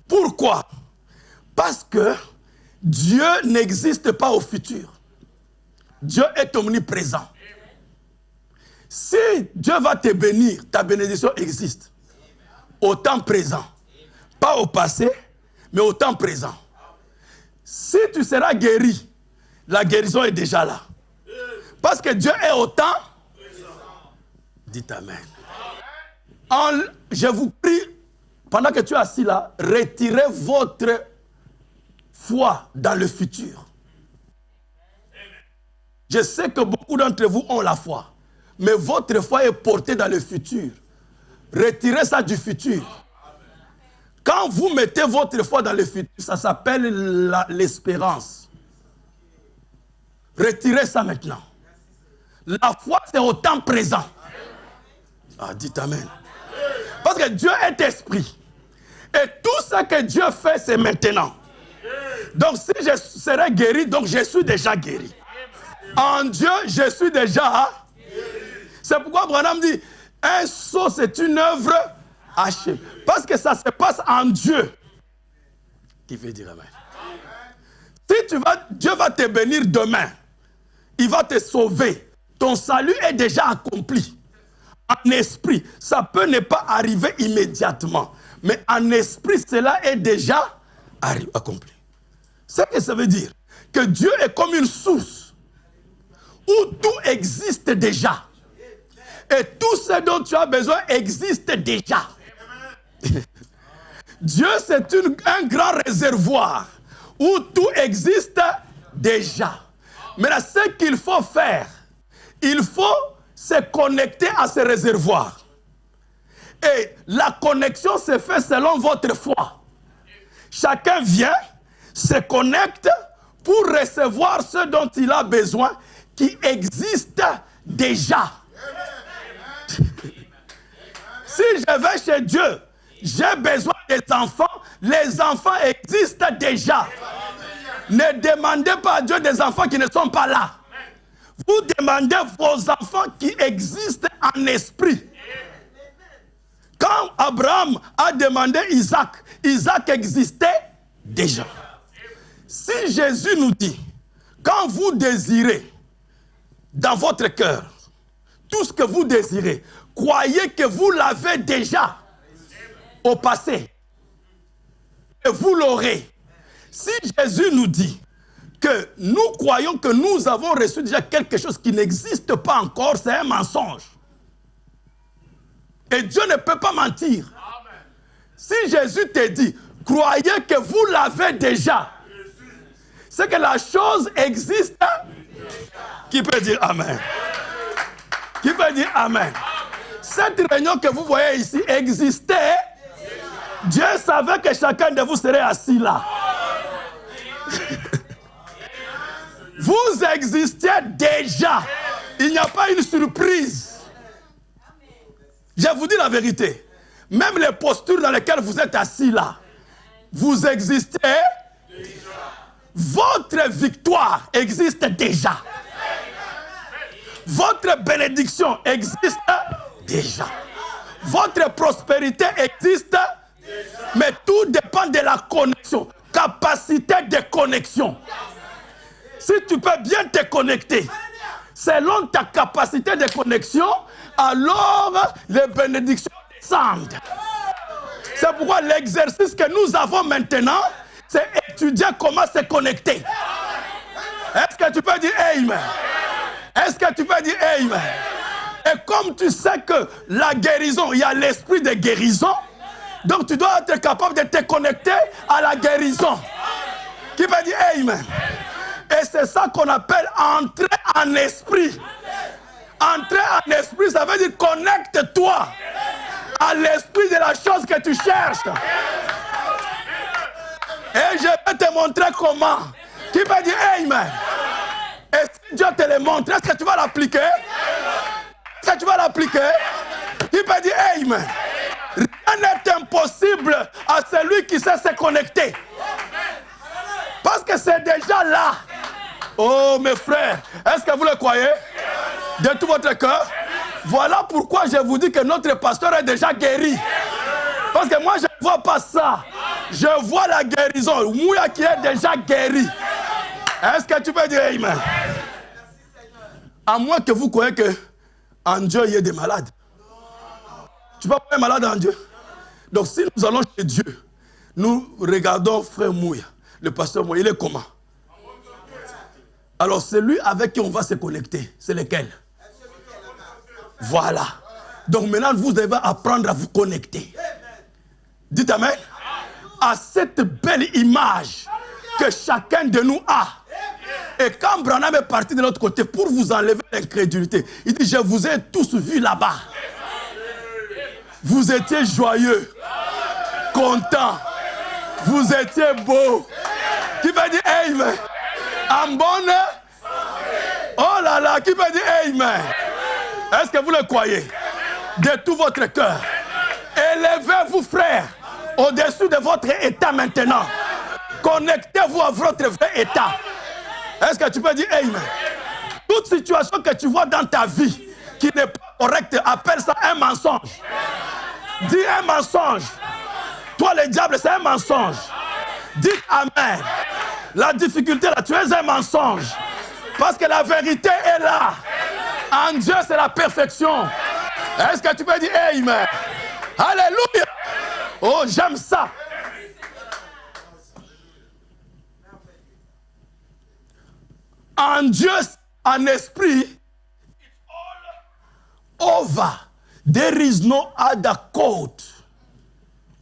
Pourquoi? Parce que Dieu n'existe pas au futur. Dieu est omniprésent. Si Dieu va te bénir, ta bénédiction existe. Au temps présent. Pas au passé, mais au temps présent. Si tu seras guéri, la guérison est déjà là. Parce que Dieu est au temps. Dites Amen. Je vous prie, pendant que tu es assis là, retirez votre foi dans le futur. Je sais que beaucoup d'entre vous ont la foi, mais votre foi est portée dans le futur. Retirez ça du futur. Quand vous mettez votre foi dans le futur, ça s'appelle l'espérance. Retirez ça maintenant. La foi, c'est au temps présent. Ah, dites Amen. Parce que Dieu est esprit. Et tout ce que Dieu fait, c'est maintenant. Donc si je serai guéri, donc je suis déjà guéri. En Dieu, je suis déjà guéri. C'est pourquoi Branham dit, un sceau, c'est une œuvre achevée. Parce que ça se passe en Dieu. Qui veut dire Amen. Si Dieu va te bénir demain, il va te sauver. Ton salut est déjà accompli. En esprit, ça peut ne pas arriver immédiatement. Mais en esprit, cela est déjà accompli. C'est ce que ça veut dire. Que Dieu est comme une source où tout existe déjà. Et tout ce dont tu as besoin existe déjà. Dieu, c'est un grand réservoir où tout existe déjà. Mais là, ce qu'il faut faire, il faut se connecter à ce réservoir. Et la connexion se fait selon votre foi. Chacun vient, se connecte pour recevoir ce dont il a besoin qui existe déjà. Si je vais chez Dieu, j'ai besoin des enfants, les enfants existent déjà. Ne demandez pas à Dieu des enfants qui ne sont pas là. Vous demandez vos enfants qui existent en esprit. Quand Abraham a demandé Isaac, Isaac existait déjà. Si Jésus nous dit, quand vous désirez dans votre cœur, tout ce que vous désirez, croyez que vous l'avez déjà au passé. Et vous l'aurez. Si Jésus nous dit que nous croyons que nous avons reçu déjà quelque chose qui n'existe pas encore, c'est un mensonge. Et Dieu ne peut pas mentir. Amen. Si Jésus te dit, croyez que vous l'avez déjà, c'est que la chose existe. Qui peut dire Amen? Qui peut dire Amen? Cette réunion que vous voyez ici existait. Dieu savait que chacun de vous serait assis là. Vous existiez déjà. Il n'y a pas une surprise. Je vous dis la vérité. Même les postures dans lesquelles vous êtes assis là, vous existez déjà. Votre victoire existe déjà. Votre bénédiction existe déjà. Votre prospérité existe, mais tout dépend de la connexion. Capacité de connexion. Si tu peux bien te connecter, selon ta capacité de connexion, alors les bénédictions descendent. C'est pourquoi l'exercice que nous avons maintenant, c'est étudier comment se connecter. Est-ce que tu peux dire Amen? Est-ce que tu peux dire Amen? Et comme tu sais que la guérison, il y a l'esprit de guérison, donc tu dois être capable de te connecter à la guérison. Qui peut dire Amen? Et c'est ça qu'on appelle entrer en esprit. Entrer en esprit, ça veut dire connecte-toi à l'esprit de la chose que tu cherches. Et je vais te montrer comment. Qui peut dire Amen? Et si Dieu te le montre, est-ce que tu vas l'appliquer? Est-ce que tu vas l'appliquer? Qui peut dire Amen? Rien n'est impossible à celui qui sait se connecter. Parce que c'est déjà là. Oh mes frères, est-ce que vous le croyez? De tout votre cœur? Voilà pourquoi je vous dis que notre pasteur est déjà guéri. Parce que moi je ne vois pas ça. Je vois la guérison. Mouya qui est déjà guéri. Est-ce que tu peux dire Amen? À moins que vous croyez qu'en Dieu il y ait des malades. Tu peux pas être malade en Dieu. Donc si nous allons chez Dieu, nous regardons frère Mouya, le pasteur Mouya, il est comment? Alors celui avec qui on va se connecter, c'est lequel? Voilà. Donc maintenant vous devez apprendre à vous connecter. Dites Amen. À cette belle image que chacun de nous a. Et quand Branham est parti de l'autre côté pour vous enlever l'incrédulité, il dit, je vous ai tous vus là-bas. Vous étiez joyeux, contents, vous étiez beaux. Qui veut dire Amen? En bonne? Oh là là, qui veut dire Amen? Est-ce que vous le croyez? De tout votre cœur. Élevez-vous, frères, au-dessus de votre état maintenant. Connectez-vous à votre vrai état. Est-ce que tu peux dire Amen? Toute situation que tu vois dans ta vie qui n'est pas correcte, appelle ça un mensonge. Dis un mensonge. Toi, le diable, c'est un mensonge. Dites Amen. La difficulté là, tu es un mensonge. Parce que la vérité est là. En Dieu, c'est la perfection. Est-ce que tu peux dire Amen? Alléluia. Oh, j'aime ça. En Dieu, en esprit, over. There is no other court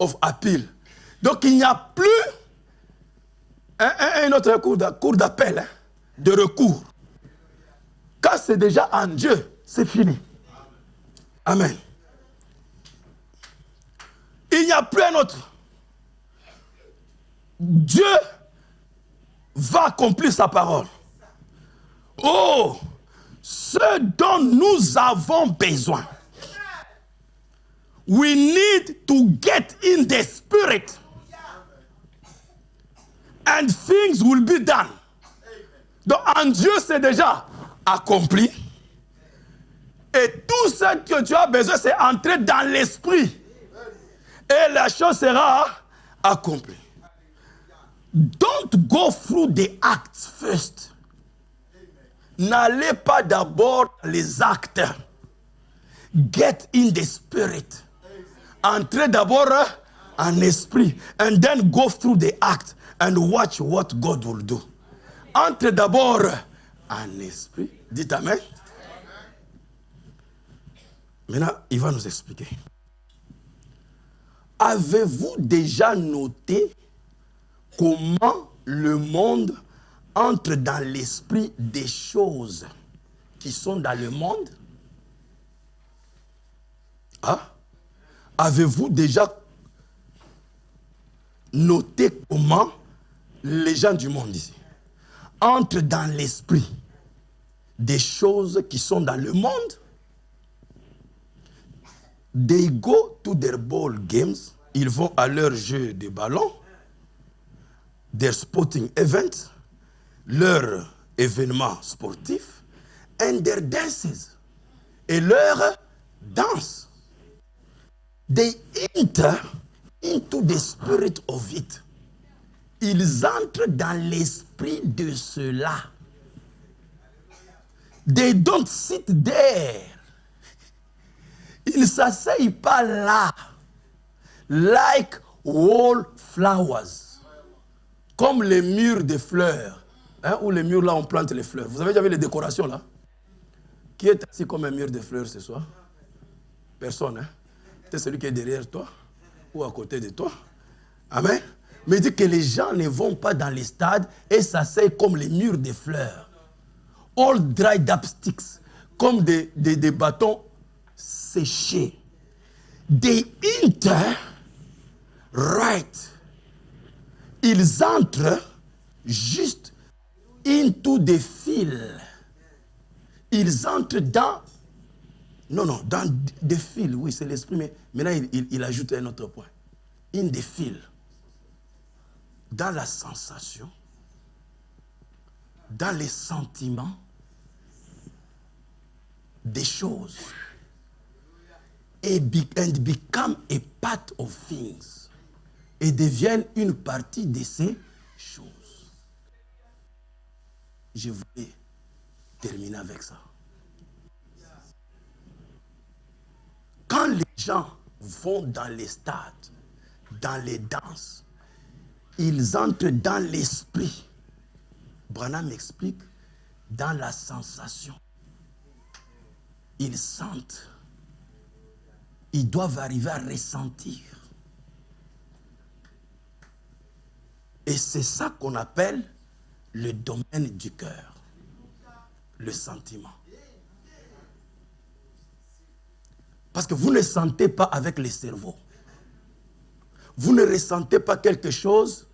of appeal. Donc il n'y a plus un autre cours d'appel, hein, de recours. Quand c'est déjà en Dieu, c'est fini. Amen. Il n'y a plus un autre. Dieu va accomplir sa parole. Oh, ce dont nous avons besoin. We need to get in the spirit. And things will be done. Donc en Dieu, c'est déjà accompli. Et tout ce que tu as besoin, c'est entrer dans l'esprit. Et la chose sera accomplie. Don't go through the acts first. N'allez pas d'abord les actes. Get in the spirit. Entrez d'abord en esprit. And then go through the act. And watch what God will do. Entrez d'abord en esprit. Dites Amen. Maintenant, il va nous expliquer. Avez-vous déjà noté comment le monde entre dans l'esprit des choses qui sont dans le monde? Ah? Avez-vous déjà noté comment les gens du monde ici entrent dans l'esprit des choses qui sont dans le monde? They go to their ball games. Ils vont à leur jeu de ballon, their sporting events, leur événement sportif, and their dances. Et leur danse. They enter into the spirit of it. Ils entrent dans l'esprit de cela. They don't sit there. Ils ne s'asseyent pas là. Like wallflowers. Comme les murs de fleurs. Hein, où les murs là on plante les fleurs. Vous avez déjà vu les décorations là? Qui est assis comme un mur de fleurs ce soir? Personne. Hein? C'est celui qui est derrière toi ou à côté de toi. Amen. Mais il dit que les gens ne vont pas dans les stades et s'asseyent comme les murs de fleurs. All dried up sticks. Comme des bâtons séchés. They enter right. Ils entrent juste into the field. Ils entrent dans... Non, dans des fils. Oui, c'est l'esprit, mais maintenant il ajoute un autre point. In the field. Dans la sensation, dans les sentiments des choses. And become a part of things. Et deviennent une partie de ces choses. Je voulais terminer avec ça. Quand les gens vont dans les stades, dans les danses, ils entrent dans l'esprit. Branham explique, dans la sensation. Ils sentent. Ils doivent arriver à ressentir. Et c'est ça qu'on appelle le domaine du cœur. Le sentiment. Parce que vous ne sentez pas avec le cerveau. Vous ne ressentez pas quelque chose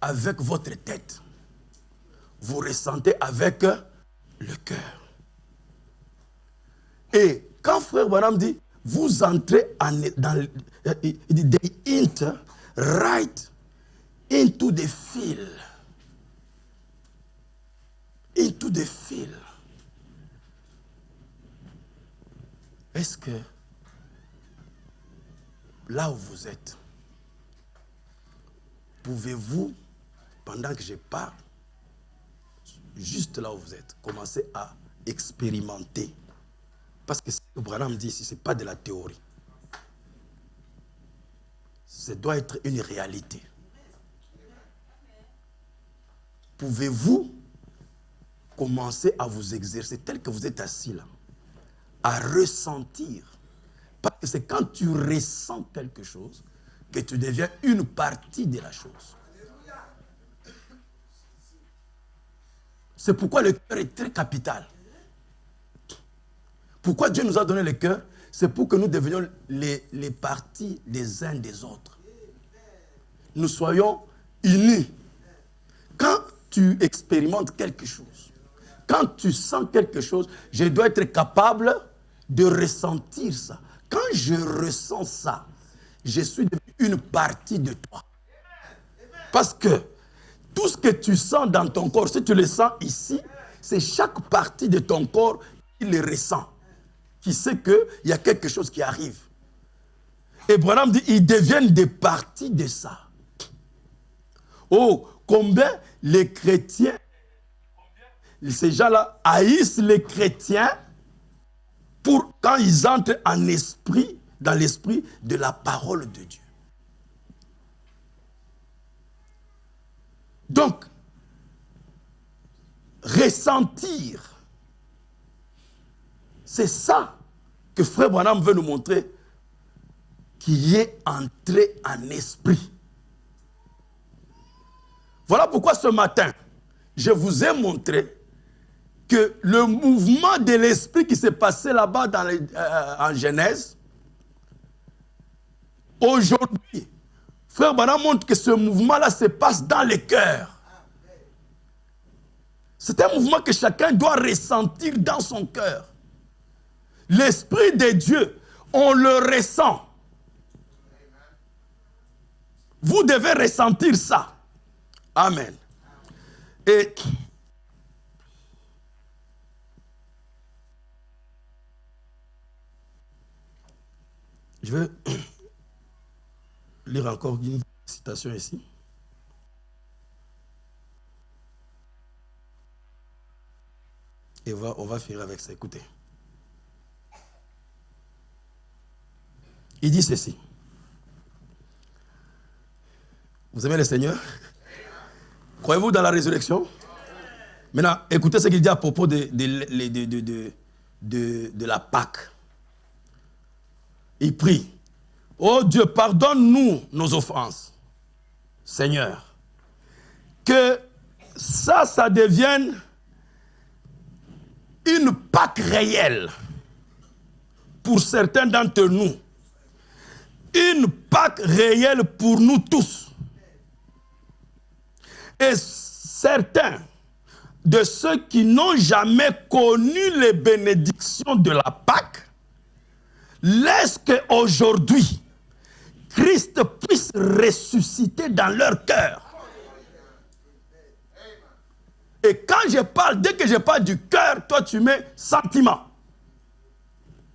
avec votre tête. Vous ressentez avec le cœur. Et quand Frère Branham dit, vous entrez dans... Il dit, they enter right into the field. Into the field. Est-ce que là où vous êtes, pouvez-vous, pendant que je parle, juste là où vous êtes, commencer à expérimenter? Parce que ce que Branham dit ici, ce n'est pas de la théorie. Ça doit être une réalité. Pouvez-vous commencer à vous exercer tel que vous êtes assis là, à ressentir? Parce que c'est quand tu ressens quelque chose que tu deviens une partie de la chose. C'est pourquoi le cœur est très capital. Pourquoi Dieu nous a donné le cœur? C'est pour que nous devenions les parties des uns des autres. Nous soyons unis. Quand tu expérimentes quelque chose, quand tu sens quelque chose, je dois être capable de ressentir ça. Quand je ressens ça, je suis devenu une partie de toi. Parce que tout ce que tu sens dans ton corps, si tu le sens ici, c'est chaque partie de ton corps qui le ressent, qui sait qu'il y a quelque chose qui arrive. Et Branham dit, ils deviennent des parties de ça. Oh, combien les chrétiens, ces gens-là haïssent les chrétiens pour quand ils entrent en esprit, dans l'esprit de la parole de Dieu. Donc, ressentir, c'est ça que Frère Branham veut nous montrer, qui est entré en esprit. Voilà pourquoi ce matin, je vous ai montré que le mouvement de l'esprit qui s'est passé là-bas en Genèse, aujourd'hui, Frère Branham montre que ce mouvement-là se passe dans le cœur. C'est un mouvement que chacun doit ressentir dans son cœur. L'Esprit de Dieu, on le ressent. Vous devez ressentir ça. Amen. Et Je vais lire encore une citation ici. Et on va finir avec ça. Écoutez. Il dit ceci. Vous aimez le Seigneur? Croyez-vous dans la résurrection? Maintenant, écoutez ce qu'il dit à propos de la Pâque. Il prie. Oh Dieu, pardonne-nous nos offenses. Seigneur. Que ça devienne une Pâque réelle pour certains d'entre nous. Une Pâque réelle pour nous tous. Et certains de ceux qui n'ont jamais connu les bénédictions de la Pâque, laissent qu'aujourd'hui, Christ puisse ressusciter dans leur cœur. Et quand je parle, dès que je parle du cœur, toi tu mets sentiment.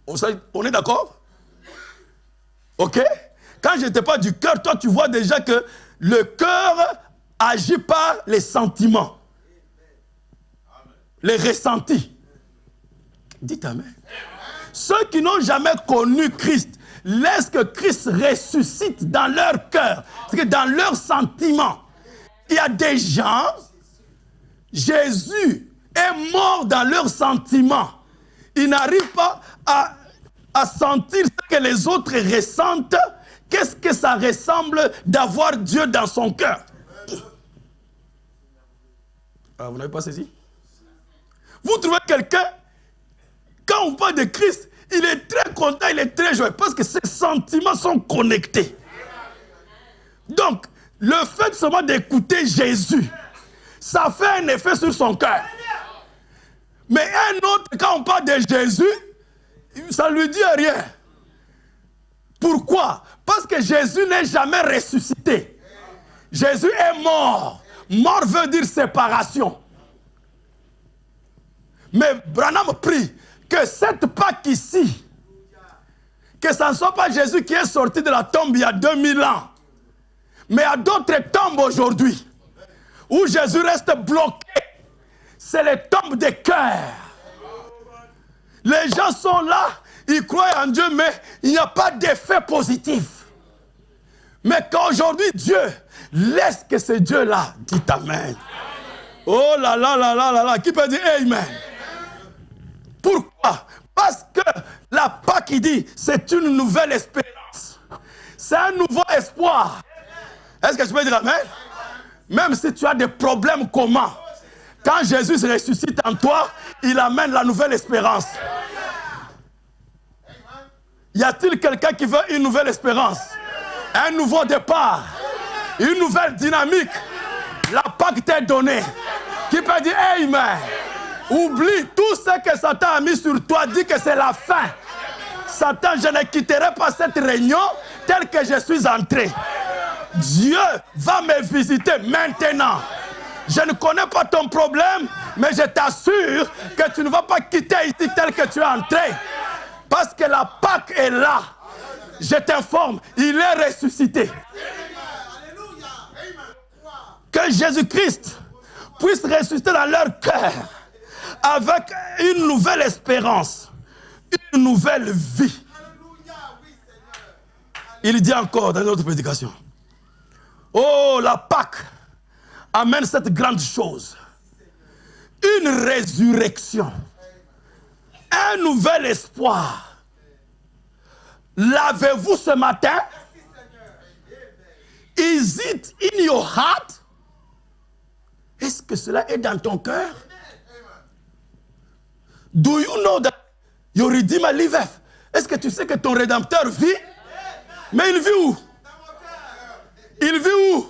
On est d'accord? Ok? Quand je te parle du cœur, toi tu vois déjà que le cœur agit par les sentiments. Les ressentis. Dites amen. Ceux qui n'ont jamais connu Christ, laissent que Christ ressuscite dans leur cœur, c'est-à-dire dans leurs sentiments. Il y a des gens, Jésus est mort dans leurs sentiments. Ils n'arrivent pas à sentir ce que les autres ressentent. Qu'est-ce que ça ressemble d'avoir Dieu dans son cœur? Ah, vous n'avez pas saisi? Vous trouvez quelqu'un, quand on parle de Christ, il est très content, il est très joyeux, parce que ses sentiments sont connectés. Donc, le fait seulement d'écouter Jésus, ça fait un effet sur son cœur. Mais un autre, quand on parle de Jésus, ça ne lui dit rien. Pourquoi? Parce que Jésus n'est jamais ressuscité. Jésus est mort. Mort veut dire séparation. Mais Branham prie que cette Pâque ici, que ce ne soit pas Jésus qui est sorti de la tombe il y a 2000 ans, mais à d'autres tombes aujourd'hui, où Jésus reste bloqué. C'est les tombes des cœurs. Les gens sont là, ils croient en Dieu, mais il n'y a pas d'effet positif. Mais qu'aujourd'hui, Dieu laisse que ce Dieu-là, dit Amen. Oh là là là là là là, qui peut dire Amen? Pourquoi? Parce que la Pâque, il dit, c'est une nouvelle espérance. C'est un nouveau espoir. Est-ce que je peux dire Amen? Même si tu as des problèmes communs, quand Jésus se ressuscite en toi, il amène la nouvelle espérance. Y a-t-il quelqu'un qui veut une nouvelle espérance? Un nouveau départ? Une nouvelle dynamique? La Pâque t'est donnée. Qui peut dire Amen? Oublie tout ce que Satan a mis sur toi, dit que c'est la fin. Satan, je ne quitterai pas cette réunion telle que je suis entré. Dieu va me visiter maintenant. Je ne connais pas ton problème, mais je t'assure que tu ne vas pas quitter ici tel que tu es entré. Parce que la Pâque est là. Je t'informe, il est ressuscité. Que Jésus-Christ puisse ressusciter dans leur cœur avec une nouvelle espérance, une nouvelle vie. Il dit encore dans notre prédication, oh, la Pâque amène cette grande chose, une résurrection, un nouvel espoir. L'avez-vous ce matin? Is it in your heart? Est-ce que cela est dans ton cœur? Do you know that your Redeemer liveth? Est-ce que tu sais que ton Rédempteur vit? Mais il vit où? Il vit où?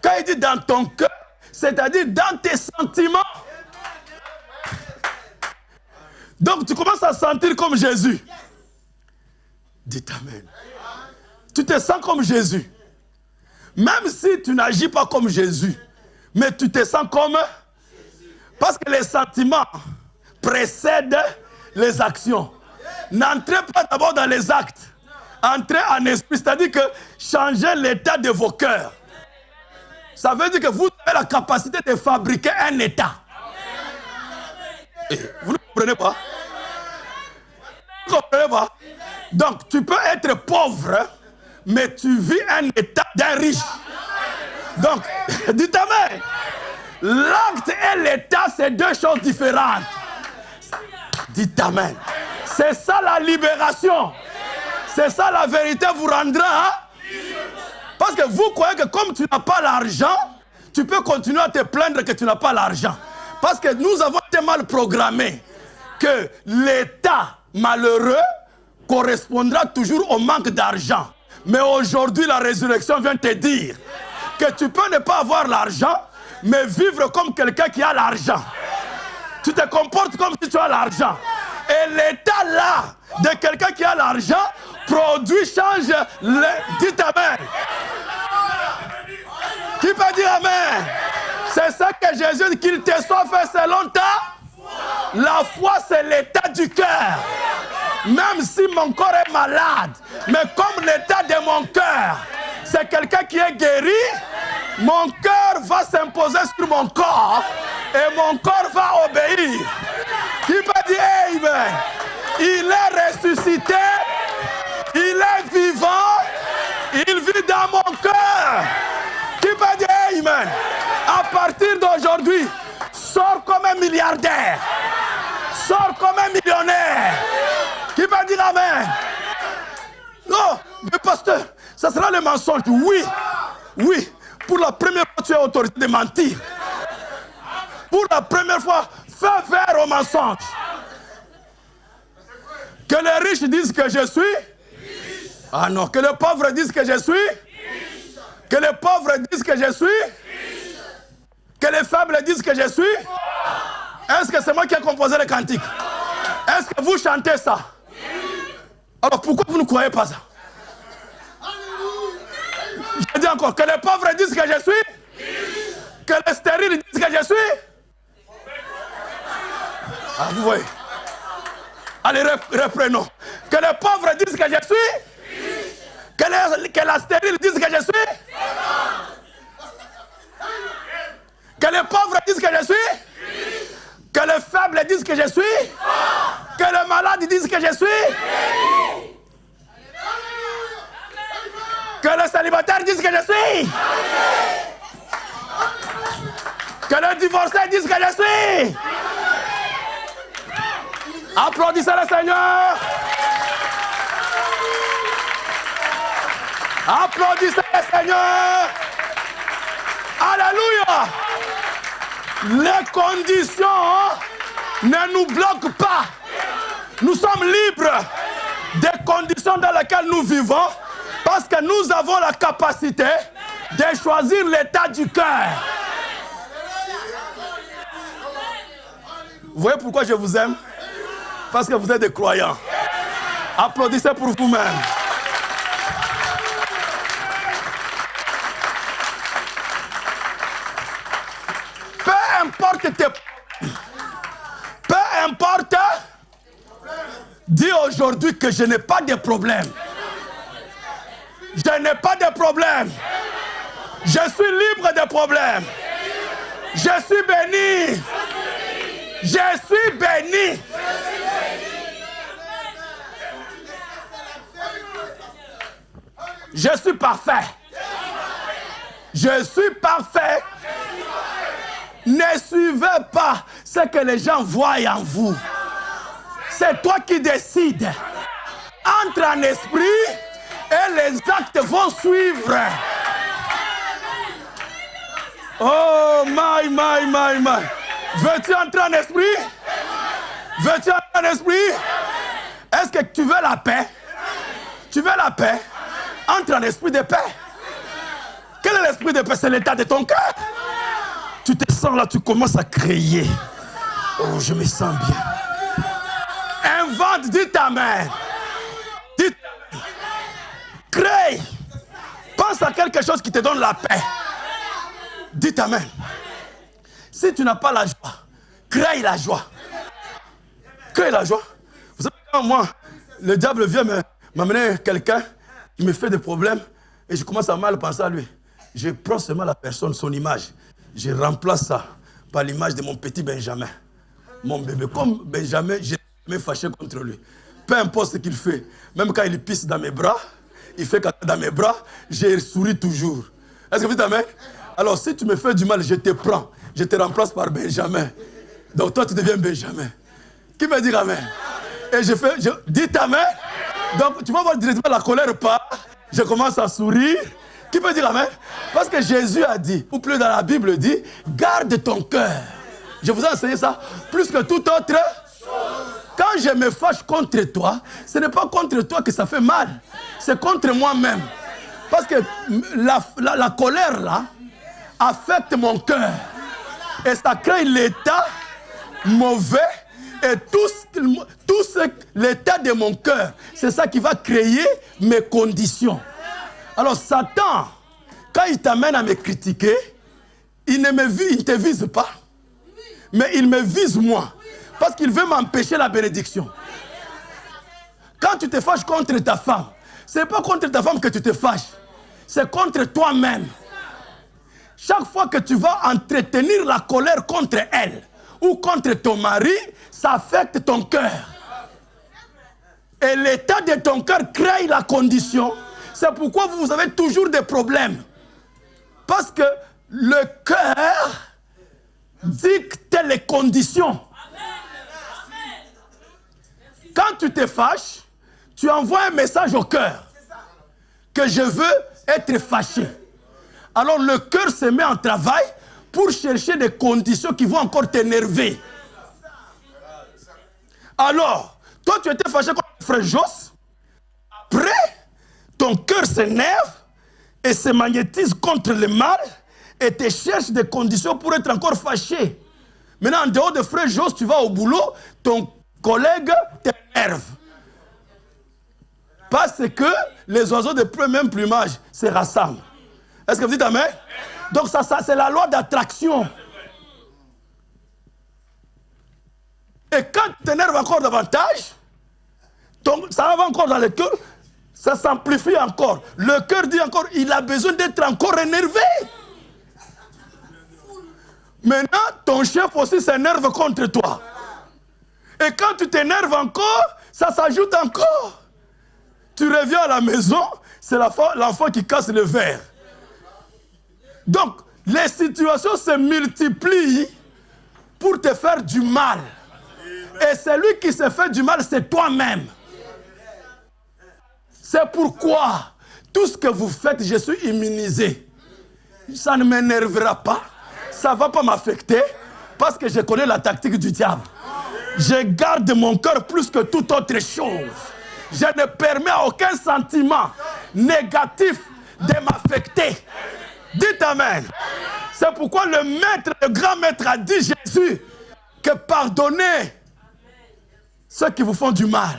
Quand il dit dans ton cœur, c'est-à-dire dans tes sentiments. Donc tu commences à sentir comme Jésus. Dites Amen. Tu te sens comme Jésus. Même si tu n'agis pas comme Jésus, mais tu te sens comme Jésus. Parce que les sentiments précèdent les actions. N'entrez pas d'abord dans les actes. Entrer en esprit, c'est-à-dire que changer l'état de vos cœurs. Ça veut dire que vous avez la capacité de fabriquer un état. Et vous ne comprenez pas? Vous ne comprenez pas? Donc, tu peux être pauvre, mais tu vis un état d'un riche. Donc, dites amen. L'acte et l'état, c'est deux choses différentes. Dites amen. C'est ça la libération. C'est ça la vérité vous rendra. Hein? Parce que vous croyez que comme tu n'as pas l'argent, tu peux continuer à te plaindre que tu n'as pas l'argent. Parce que nous avons été mal programmés que l'état malheureux correspondra toujours au manque d'argent. Mais aujourd'hui, la résurrection vient te dire que tu peux ne pas avoir l'argent, mais vivre comme quelqu'un qui a l'argent. Tu te comportes comme si tu as l'argent. Et l'état là de quelqu'un qui a l'argent produit, change. Dites amen. Qui peut dire amen? C'est ça que Jésus dit, qu'il te soit fait selon ta. La foi, c'est l'état du cœur. Même si mon corps est malade, mais comme l'état de mon cœur, c'est quelqu'un qui est guéri, mon cœur va s'imposer sur mon corps et mon corps va obéir. Qui peut dire amen? Il est ressuscité, il est vivant, il vit dans mon cœur. Qui peut dire amen? À partir d'aujourd'hui, sors comme un milliardaire, sors comme un millionnaire. Qui peut dire amen? Non, mais pasteur, ça sera le mensonge. Oui, oui. Pour la première fois, tu as autorité de mentir. Pour la première fois, fais faire au mensonge. Que les riches disent que je suis. Ah non, que les pauvres disent que je suis. Que les pauvres disent que je suis. Que les faibles disent que je suis. Est-ce que c'est moi qui ai composé le cantique? Est-ce que vous chantez ça? Alors pourquoi vous ne croyez pas ça? Je dis encore, que les pauvres disent que je suis. Que les stériles disent que je suis. Ah, vous voyez. Allez, reprenons. Que les pauvres disent que je suis. Que la stérile dise que je suis. Que les pauvres disent que je suis. Que les faibles disent que je suis. Que les malades disent que je suis. Que les célibataires disent que je suis. Que les divorcés disent que je suis. Applaudissez le Seigneur. Applaudissez le Seigneur. Alléluia. Les conditions ne nous bloquent pas. Nous sommes libres des conditions dans lesquelles nous vivons parce que nous avons la capacité de choisir l'état du cœur. Vous voyez pourquoi je vous aime? Parce que vous êtes des croyants. Applaudissez pour vous-même. Peu importe tes problèmes. Peu importe. Dis aujourd'hui que je n'ai pas de problème. Je n'ai pas de problème. Je suis libre de problèmes. Je suis béni. Je suis béni. Je suis parfait. Je suis parfait. Ne suivez pas ce que les gens voient en vous. C'est toi qui décides. Entre en esprit et les actes vont suivre. Oh, my. Veux-tu entrer en esprit? Veux-tu entrer en esprit? Est-ce que tu veux la paix? Tu veux la paix? Entre en esprit de paix. Quel est l'esprit de paix? C'est l'état de ton cœur. Tu te sens là, tu commences à crier. Oh, je me sens bien. Invente, dis amen. Dis amen. Crée. Pense à quelque chose qui te donne la paix. Dis amen. Si tu n'as pas la joie, crée la joie. Crée la joie. Vous savez, quand moi, le diable vient m'amener quelqu'un qui me fait des problèmes et je commence à mal penser à lui. Je prends seulement la personne, son image. Je remplace ça par l'image de mon petit Benjamin. Mon bébé. Comme Benjamin, je ne me fâché contre lui. Peu importe ce qu'il fait. Même quand il pisse dans mes bras, il fait caca dans mes bras, je souris toujours. Est-ce que vous dites amen? Alors si tu me fais du mal, je te prends. Je te remplace par Benjamin. Donc toi, tu deviens Benjamin. Qui veut dire amen? Et dites amen. Donc tu vas voir directement la colère part. Je commence à sourire. Qui peut dire amen? Parce que Jésus a dit, ou plus dans la Bible dit, garde ton cœur. Je vous ai enseigné ça. Plus que tout autre. Quand je me fâche contre toi, ce n'est pas contre toi que ça fait mal. C'est contre moi-même. Parce que la colère là affecte mon cœur. Et ça crée l'état mauvais. Et tout l'état de mon cœur, c'est ça qui va créer mes conditions. Alors Satan, quand il t'amène à me critiquer, il ne te vise pas, mais il me vise moi. Parce qu'il veut m'empêcher la bénédiction. Quand tu te fâches contre ta femme, ce n'est pas contre ta femme que tu te fâches, c'est contre toi-même. Chaque fois que tu vas entretenir la colère contre elle ou contre ton mari, ça affecte ton cœur. Et l'état de ton cœur crée la condition. C'est pourquoi vous avez toujours des problèmes. Parce que le cœur dicte les conditions. Quand tu te fâches, tu envoies un message au cœur que je veux être fâché. Alors le cœur se met en travail pour chercher des conditions qui vont encore t'énerver. Alors, toi tu étais fâché contre frère Jos. Après, ton cœur s'énerve et se magnétise contre le mal et te cherche des conditions pour être encore fâché. Maintenant, en dehors de frère Jos, tu vas au boulot, ton collègue t'énerve. Parce que les oiseaux de même plumage se rassemblent. Est-ce que vous dites amen? Donc ça c'est la loi d'attraction. Et quand tu t'énerves encore davantage, ça va encore dans le cœur, ça s'amplifie encore. Le cœur dit encore, il a besoin d'être encore énervé. Maintenant, ton chef aussi s'énerve contre toi. Et quand tu t'énerves encore, ça s'ajoute encore. Tu reviens à la maison, c'est l'enfant qui casse le verre. Donc, les situations se multiplient pour te faire du mal. Et celui qui se fait du mal, c'est toi-même. C'est pourquoi tout ce que vous faites, je suis immunisé. Ça ne m'énervera pas, ça ne va pas m'affecter, parce que je connais la tactique du diable. Je garde mon cœur plus que toute autre chose. Je ne permets à aucun sentiment négatif de m'affecter. Dites amen. C'est pourquoi le grand maître a dit, Jésus, que pardonnez ceux qui vous font du mal.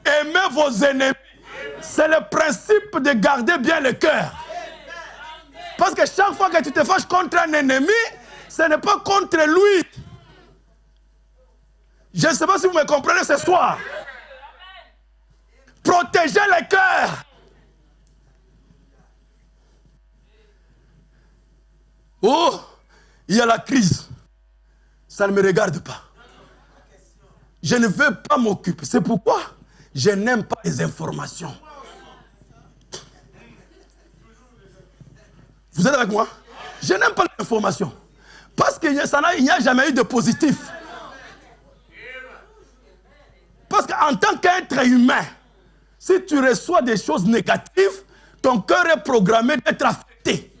Aimez vos ennemis. C'est le principe de garder bien le cœur. Parce que chaque fois que tu te fâches contre un ennemi, ce n'est pas contre lui. Je ne sais pas si vous me comprenez ce soir. Protégez le cœur. Oh, il y a la crise. Ça ne me regarde pas. Je ne veux pas m'occuper. C'est pourquoi je n'aime pas les informations. Vous êtes avec moi? Je n'aime pas les informations. Parce qu'il n'y a jamais eu de positif. Parce qu'en tant qu'être humain, si tu reçois des choses négatives, ton cœur est programmé d'être affecté.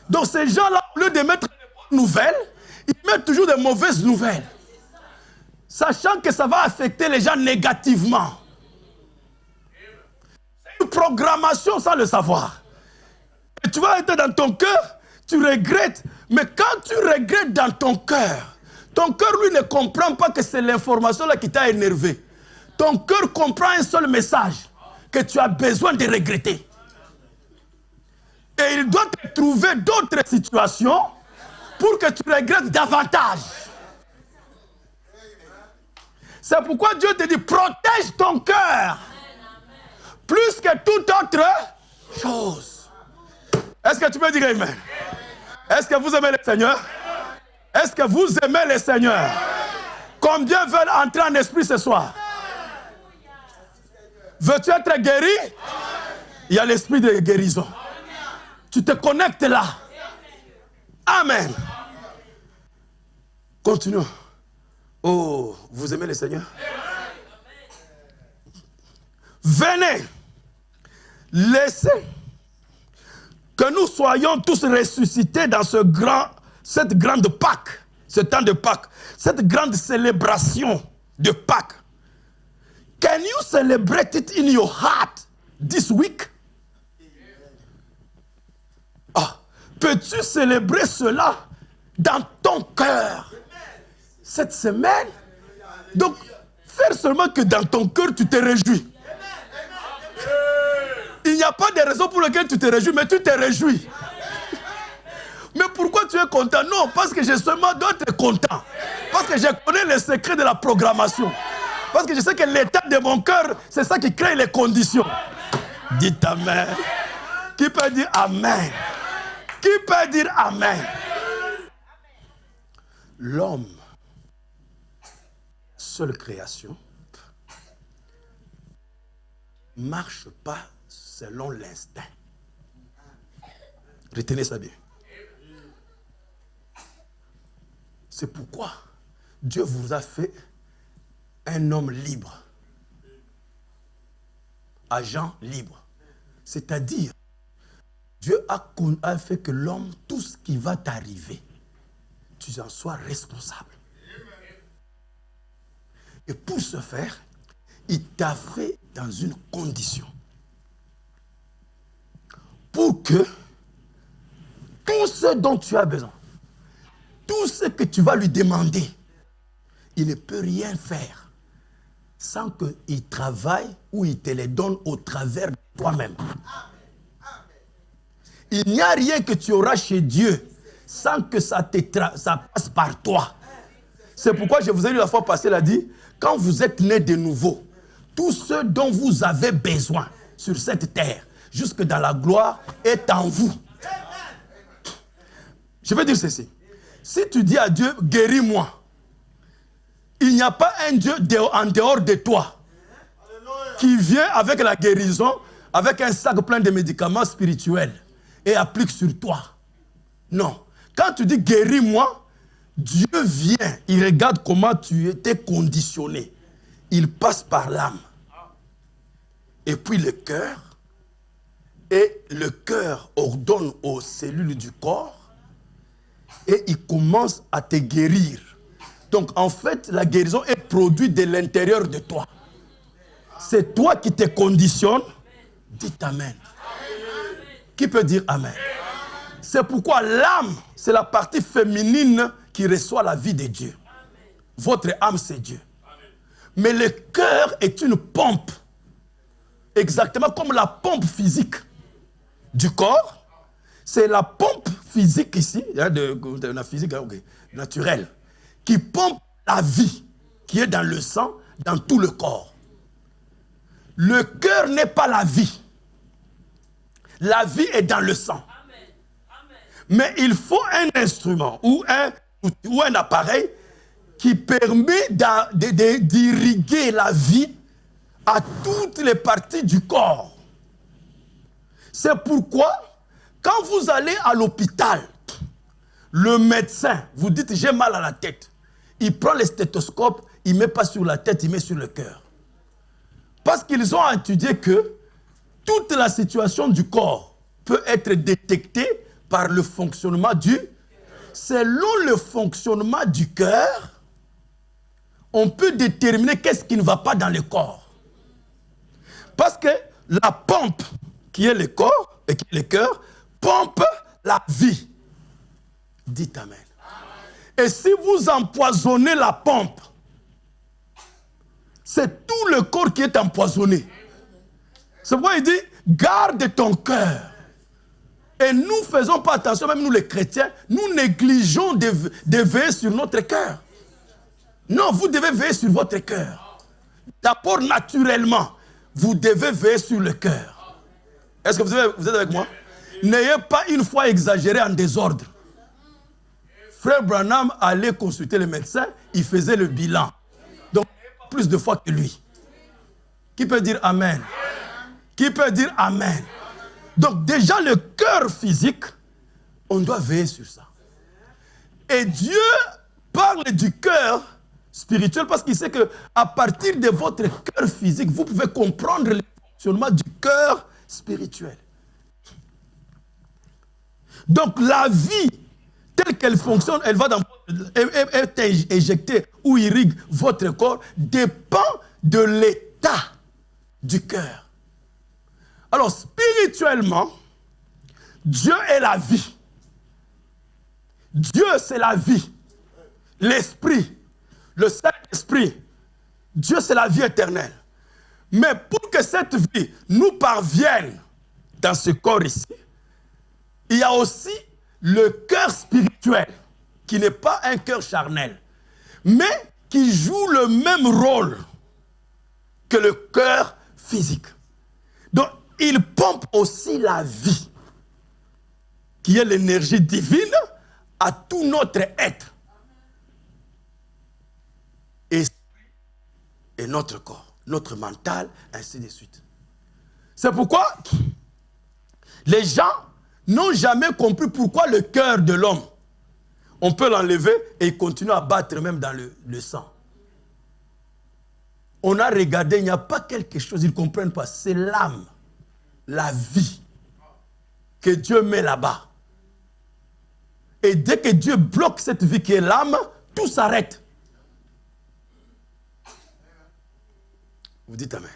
Donc ces gens-là, au lieu de mettre des bonnes nouvelles, ils mettent toujours des mauvaises nouvelles. Sachant que ça va affecter les gens négativement. C'est une programmation sans le savoir. Et tu vas être dans ton cœur, tu regrettes. Mais quand tu regrettes dans ton cœur, lui, ne comprend pas que c'est l'information là qui t'a énervé. Ton cœur comprend un seul message, que tu as besoin de regretter. Et il doit te trouver d'autres situations pour que tu regrettes davantage. C'est pourquoi Dieu te dit, protège ton cœur. Plus que toute autre chose. Est-ce que tu peux dire amen? Est-ce que vous aimez le Seigneur? Est-ce que vous aimez le Seigneur? Combien veulent entrer en esprit ce soir? Veux-tu être guéri? Il y a l'esprit de guérison. Tu te connectes là. Amen. Continuons. Oh, vous aimez le Seigneur? Venez, laissez que nous soyons tous ressuscités dans cette grande Pâque, ce temps de Pâques, cette grande célébration de Pâques. Can you celebrate it in your heart this week? Ah, peux-tu célébrer cela dans ton cœur cette semaine? Donc, faire seulement que dans ton cœur tu te réjouis. Il n'y a pas de raison pour laquelle tu te réjouis, mais tu te réjouis. Mais pourquoi tu es content? Non, parce que j'ai seulement dois être content. Parce que je connais les secrets de la programmation. Parce que je sais que l'état de mon cœur, c'est ça qui crée les conditions. Dites Amen. Qui peut dire Amen? Qui peut dire Amen? L'homme, seule création, ne marche pas selon l'instinct. Retenez ça bien. C'est pourquoi Dieu vous a fait un homme libre. Agent libre. C'est-à-dire, Dieu a fait que l'homme, tout ce qui va t'arriver, tu en sois responsable. Et pour ce faire, il t'a fait dans une condition. Pour que tout ce dont tu as besoin, tout ce que tu vas lui demander, il ne peut rien faire sans qu'il travaille ou il te les donne au travers de toi-même. Il n'y a rien que tu auras chez Dieu sans que ça passe par toi. C'est pourquoi je vous ai dit la fois passée, il a dit, quand vous êtes né de nouveau, tout ce dont vous avez besoin sur cette terre, jusque dans la gloire, est en vous. Je vais dire ceci. Si tu dis à Dieu, guéris-moi, il n'y a pas un Dieu en dehors de toi qui vient avec la guérison, avec un sac plein de médicaments spirituels et applique sur toi. Non. Quand tu dis guéris-moi, Dieu vient, il regarde comment tu étais conditionné. Il passe par l'âme. Et puis le cœur. Et le cœur ordonne aux cellules du corps. Et il commence à te guérir. Donc en fait, la guérison est produite de l'intérieur de toi. C'est toi qui te conditionnes. Dites Amen. Qui peut dire Amen? C'est pourquoi l'âme, c'est la partie féminine qui reçoit la vie de Dieu. Votre âme, c'est Dieu. Mais le cœur est une pompe. Exactement comme la pompe physique du corps. C'est la pompe physique ici, de la physique naturelle, qui pompe la vie qui est dans le sang, dans tout le corps. Le cœur n'est pas la vie. La vie est dans le sang. Mais il faut un instrument ou un appareil qui permet d'irriguer la vie à toutes les parties du corps. C'est pourquoi, quand vous allez à l'hôpital, le médecin, vous dites j'ai mal à la tête. Il prend le stéthoscope, il ne met pas sur la tête, il met sur le cœur. Parce qu'ils ont étudié que toute la situation du corps peut être détectée par le fonctionnement du cœur. Selon le fonctionnement du cœur, on peut déterminer qu'est-ce qui ne va pas dans le corps. Parce que la pompe, qui est le corps et qui est le cœur, pompe la vie. Dites Amen. Et si vous empoisonnez la pompe, c'est tout le corps qui est empoisonné. C'est pourquoi il dit, garde ton cœur. Et nous ne faisons pas attention, même nous les chrétiens, nous négligeons de veiller sur notre cœur. Non, vous devez veiller sur votre cœur. D'abord, naturellement, vous devez veiller sur le cœur. Est-ce que vous êtes avec moi? N'ayez pas une foi exagérée en désordre. Frère Branham allait consulter le médecin, il faisait le bilan. Donc, plus de foi que lui. Qui peut dire Amen? Qui peut dire Amen? Donc, déjà, le cœur physique, on doit veiller sur ça. Et Dieu parle du cœur spirituel parce qu'il sait qu'à partir de votre cœur physique, vous pouvez comprendre le fonctionnement du cœur spirituel. Donc, la vie, telle qu'elle fonctionne, elle va est éjectée ou irrigue votre corps, dépend de l'état du cœur. Alors, spirituellement, Dieu est la vie. Dieu, c'est la vie. L'esprit, le Saint-Esprit. Dieu, c'est la vie éternelle. Mais pour que cette vie nous parvienne dans ce corps ici, il y a aussi le cœur spirituel, qui n'est pas un cœur charnel, mais qui joue le même rôle que le cœur physique. Donc, il pompe aussi la vie, qui est l'énergie divine, à tout notre être. Et notre corps, notre mental, ainsi de suite. C'est pourquoi les gens n'ont jamais compris pourquoi le cœur de l'homme, on peut l'enlever et il continue à battre même dans le sang. On a regardé, il n'y a pas quelque chose, ils ne comprennent pas. C'est l'âme, la vie que Dieu met là-bas. Et dès que Dieu bloque cette vie qui est l'âme, tout s'arrête. Vous dites Amen.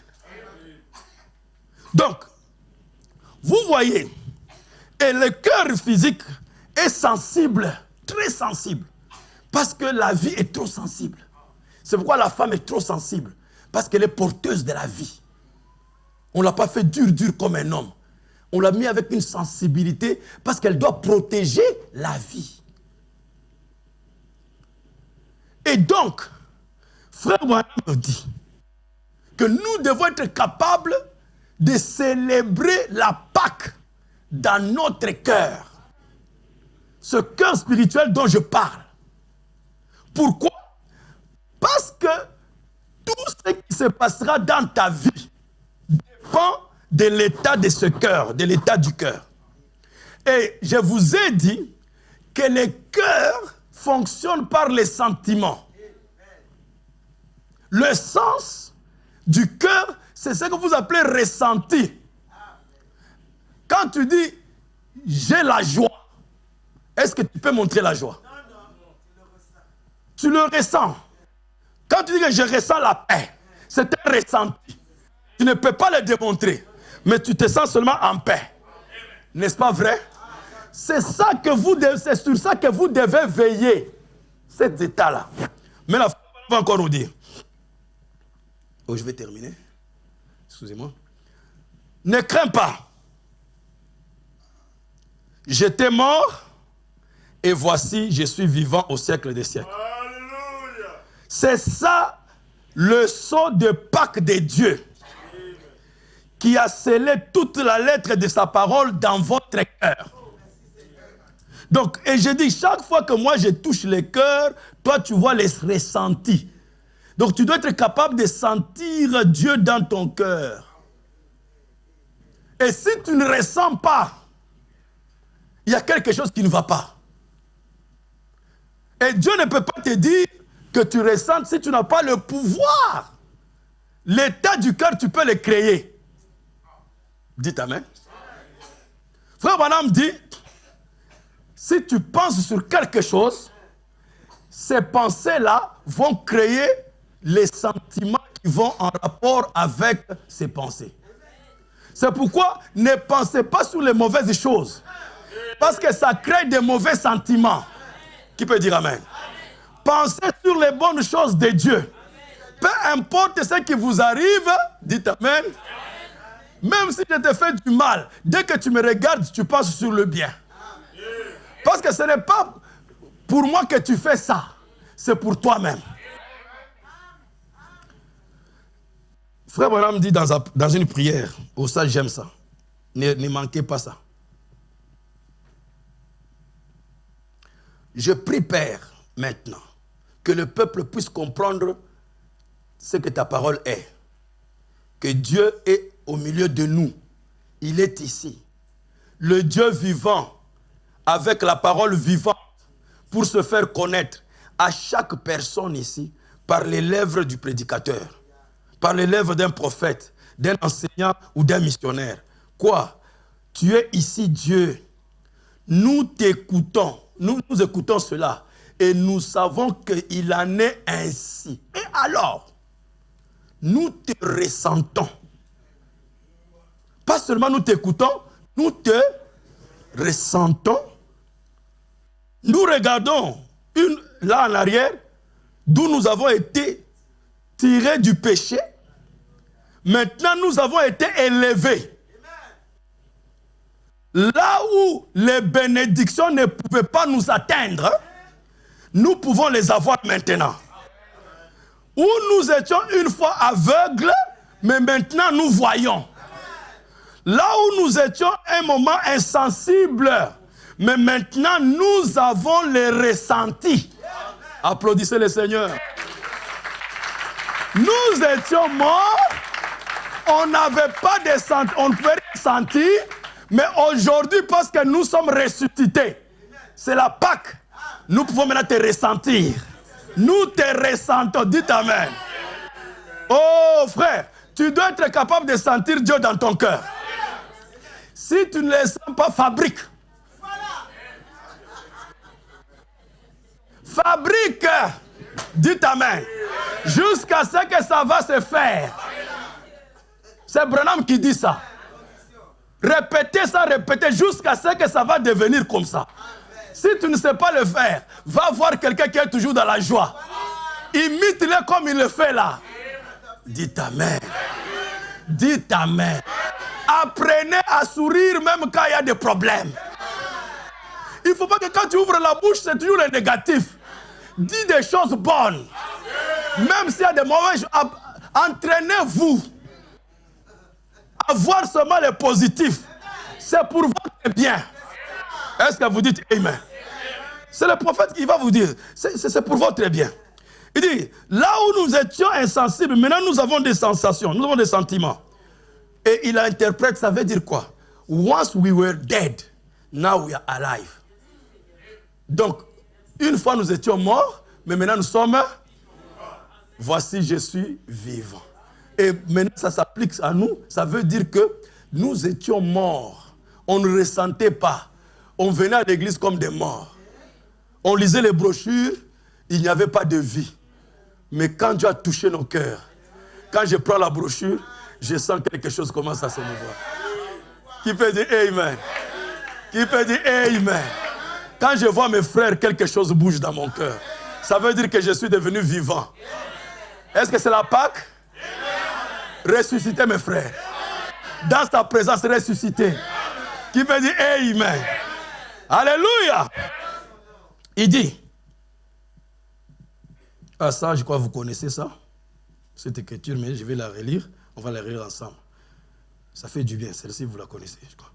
Donc, vous voyez, et le cœur physique est sensible, très sensible, parce que la vie est trop sensible. C'est pourquoi la femme est trop sensible, parce qu'elle est porteuse de la vie. On ne l'a pas fait dur comme un homme. On l'a mis avec une sensibilité, parce qu'elle doit protéger la vie. Et donc, Frère Branham dit que nous devons être capables de célébrer la Pâque dans notre cœur. Ce cœur spirituel dont je parle. Pourquoi? Parce que tout ce qui se passera dans ta vie dépend de l'état de ce cœur, de l'état du cœur. Et je vous ai dit que le cœur fonctionne par les sentiments. Le sens du cœur, c'est ce que vous appelez ressenti. Quand tu dis « j'ai la joie », est-ce que tu peux montrer la joie? Non, tu le ressens. Quand tu dis que je ressens la paix, c'est un ressenti. Tu ne peux pas le démontrer, mais tu te sens seulement en paix. N'est-ce pas vrai? C'est sur ça que vous devez veiller, cet état-là. Mais la femme va encore nous dire. Oh, je vais terminer. Excusez-moi. Ne crains pas. J'étais mort et voici, je suis vivant au siècle des siècles. Alléluia. C'est ça le sceau de Pâques de Dieu qui a scellé toute la lettre de sa parole dans votre cœur. Donc, et je dis, chaque fois que moi je touche le cœur, toi tu vois les ressentis. Donc tu dois être capable de sentir Dieu dans ton cœur. Et si tu ne ressens pas, il y a quelque chose qui ne va pas. Et Dieu ne peut pas te dire que tu ressentes si tu n'as pas le pouvoir. L'état du cœur, tu peux le créer. Dites Amen. Frère Branham dit, si tu penses sur quelque chose, ces pensées-là vont créer les sentiments qui vont en rapport avec ces pensées. C'est pourquoi ne pensez pas sur les mauvaises choses. Parce que ça crée des mauvais sentiments. Qui peut dire Amen? Pensez sur les bonnes choses de Dieu. Peu importe ce qui vous arrive, dites Amen. Même si je te fais du mal, dès que tu me regardes, tu penses sur le bien. Parce que ce n'est pas pour moi que tu fais ça. C'est pour toi-même. Frère Branham dit dans une prière, oh ça j'aime ça, ne manquez pas ça. Je prie, Père, maintenant, que le peuple puisse comprendre ce que ta parole est. Que Dieu est au milieu de nous. Il est ici. Le Dieu vivant, avec la parole vivante, pour se faire connaître à chaque personne ici, par les lèvres du prédicateur, par les lèvres d'un prophète, d'un enseignant ou d'un missionnaire. Quoi? Tu es ici, Dieu. Nous t'écoutons. Nous écoutons cela et nous savons qu'il en est ainsi. Et alors, nous te ressentons. Pas seulement nous t'écoutons, nous te ressentons. Nous regardons là en arrière, d'où nous avons été tirés du péché. Maintenant, nous avons été élevés. Là où les bénédictions ne pouvaient pas nous atteindre, nous pouvons les avoir maintenant. Où nous étions une fois aveugles, mais maintenant nous voyons. Là où nous étions un moment insensibles, mais maintenant nous avons les ressentis. Applaudissez le Seigneur. Nous étions morts, on n'avait pas de sentiment, on ne pouvait rien sentir. Mais aujourd'hui, parce que nous sommes ressuscités, c'est la Pâque, nous pouvons maintenant te ressentir. Nous te ressentons. Dites Amen. Oh frère, tu dois être capable de sentir Dieu dans ton cœur. Si tu ne le sens pas, fabrique. Fabrique. Dites Amen. Jusqu'à ce que ça va se faire. C'est Branham qui dit ça. Répétez ça, répétez jusqu'à ce que ça va devenir comme ça. Si tu ne sais pas le faire, va voir quelqu'un qui est toujours dans la joie. Imite-le comme il le fait là. Dites Amen. Dites Amen. Apprenez à sourire même quand il y a des problèmes. Il ne faut pas que quand tu ouvres la bouche, c'est toujours le négatif. Dis des choses bonnes. Même s'il y a des mauvaises choses, entraînez-vous. Avoir seulement le positif, c'est pour votre bien. Est-ce que vous dites Amen? C'est le prophète qui va vous dire, c'est pour votre bien. Il dit, là où nous étions insensibles, maintenant nous avons des sensations, nous avons des sentiments. Et il interprète, ça veut dire quoi? Once we were dead, now we are alive. Donc, une fois nous étions morts, mais maintenant nous sommes, voici je suis vivant. Et maintenant, ça s'applique à nous. Ça veut dire que nous étions morts. On ne ressentait pas. On venait à l'église comme des morts. On lisait les brochures, il n'y avait pas de vie. Mais quand Dieu a touché nos cœurs, quand je prends la brochure, je sens quelque chose commence à se mouvoir. Qui peut dire Amen? Qui peut dire Amen? Quand je vois mes frères, quelque chose bouge dans mon cœur. Ça veut dire que je suis devenu vivant. Est-ce que c'est la Pâque? Ressuscité, mes frères. Dans sa présence, ressuscité. Qui veut dire Amen. Alléluia. Il dit. Ah, ça, je crois que vous connaissez ça. Cette écriture, mais je vais la relire. On va la relire ensemble. Ça fait du bien. Celle-ci, vous la connaissez, je crois.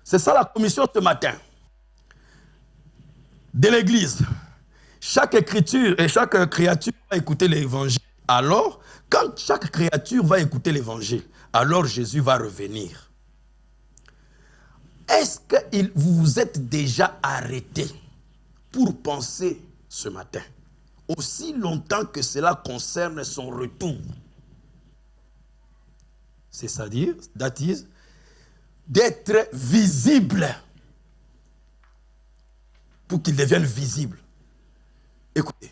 C'est ça la commission ce matin. De l'Église, chaque écriture et chaque créature va écouter l'Évangile. Alors, quand chaque créature va écouter l'Évangile, alors Jésus va revenir. Est-ce que vous vous êtes déjà arrêté pour penser ce matin, aussi longtemps que cela concerne son retour? C'est-à-dire, d'être visible. Pour qu'il devienne visible. Écoutez,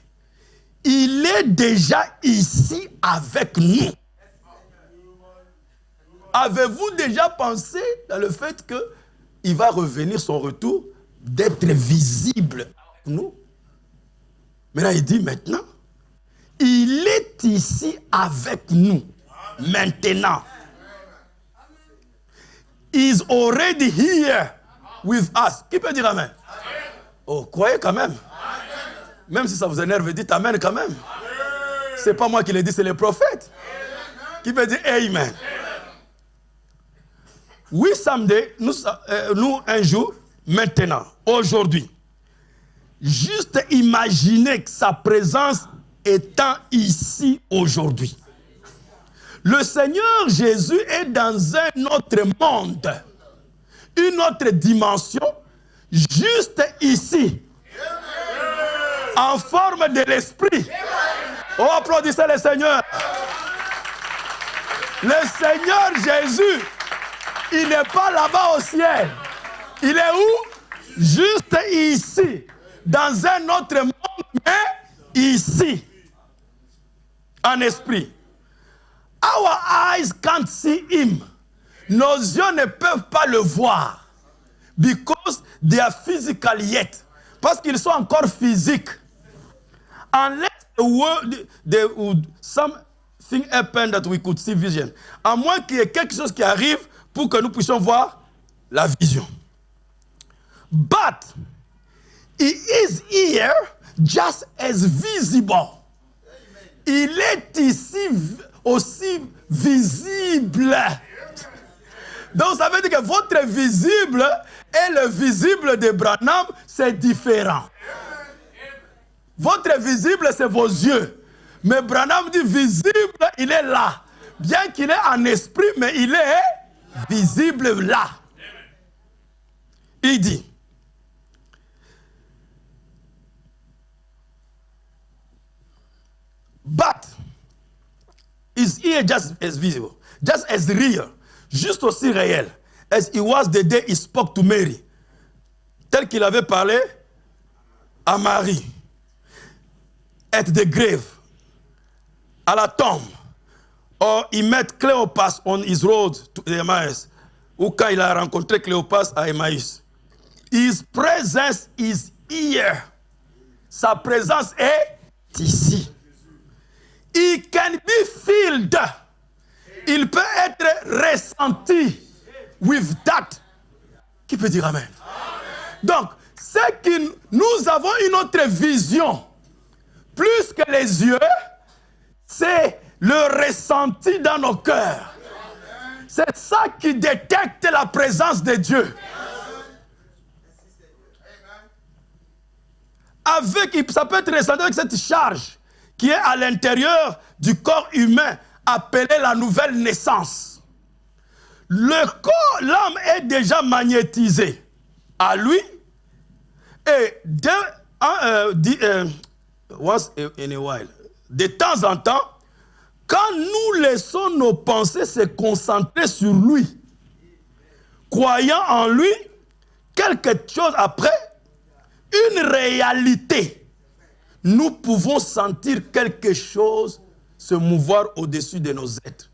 il est déjà ici avec nous. Avez-vous déjà pensé dans le fait qu'il va revenir son retour, d'être visible avec nous? Maintenant, il dit maintenant, il est ici avec nous, maintenant. He's already here with us. Qui peut dire Amen? Oh, croyez quand même. Même si ça vous énerve, dites Amen quand même. Ce n'est pas moi qui le dis, c'est les prophètes. Qui veut dire Amen. Oui, samedi, nous un jour, maintenant, aujourd'hui, juste imaginez que sa présence étant ici aujourd'hui. Le Seigneur Jésus est dans un autre monde, une autre dimension, juste ici, en forme de l'Esprit. Oh, applaudissez le Seigneur. Le Seigneur Jésus, il n'est pas là-bas au ciel. Il est où? Juste ici, dans un autre monde, mais ici, en esprit. Our eyes can't see him. Nos yeux ne peuvent pas le voir. Because they are physical yet. Parce qu'ils sont encore physiques. Unless something happened that we could see vision. À moins qu'il y ait quelque chose qui arrive pour que nous puissions voir la vision. But he is here just as visible. Il est ici aussi visible. Donc ça veut dire que votre visible et le visible de Branham, c'est différent. Votre visible, c'est vos yeux. Mais Branham dit visible, il est là. Bien qu'il est en esprit, mais il est visible là. Il dit, but is here just as visible, just as real, juste aussi réel, as it was the day he spoke to Mary, tel qu'il avait parlé à Marie, at the grave, à la tombe, or he met Cleopas on his road to Emmaus, ou quand il a rencontré Cléopas à Emmaüs. His presence is here. Sa présence est ici. He can be filled. Il peut être ressenti with that. Qui peut dire amen? Donc, c'est que nous avons une autre vision. Plus que les yeux, c'est le ressenti dans nos cœurs. C'est ça qui détecte la présence de Dieu. Ça peut être ressenti avec cette charge qui est à l'intérieur du corps humain, appelée la nouvelle naissance. Le corps, l'âme est déjà magnétisée à lui, et once in a while, de temps en temps, quand nous laissons nos pensées se concentrer sur lui, croyant en lui, quelque chose après, une réalité, nous pouvons sentir quelque chose se mouvoir au-dessus de nos êtres.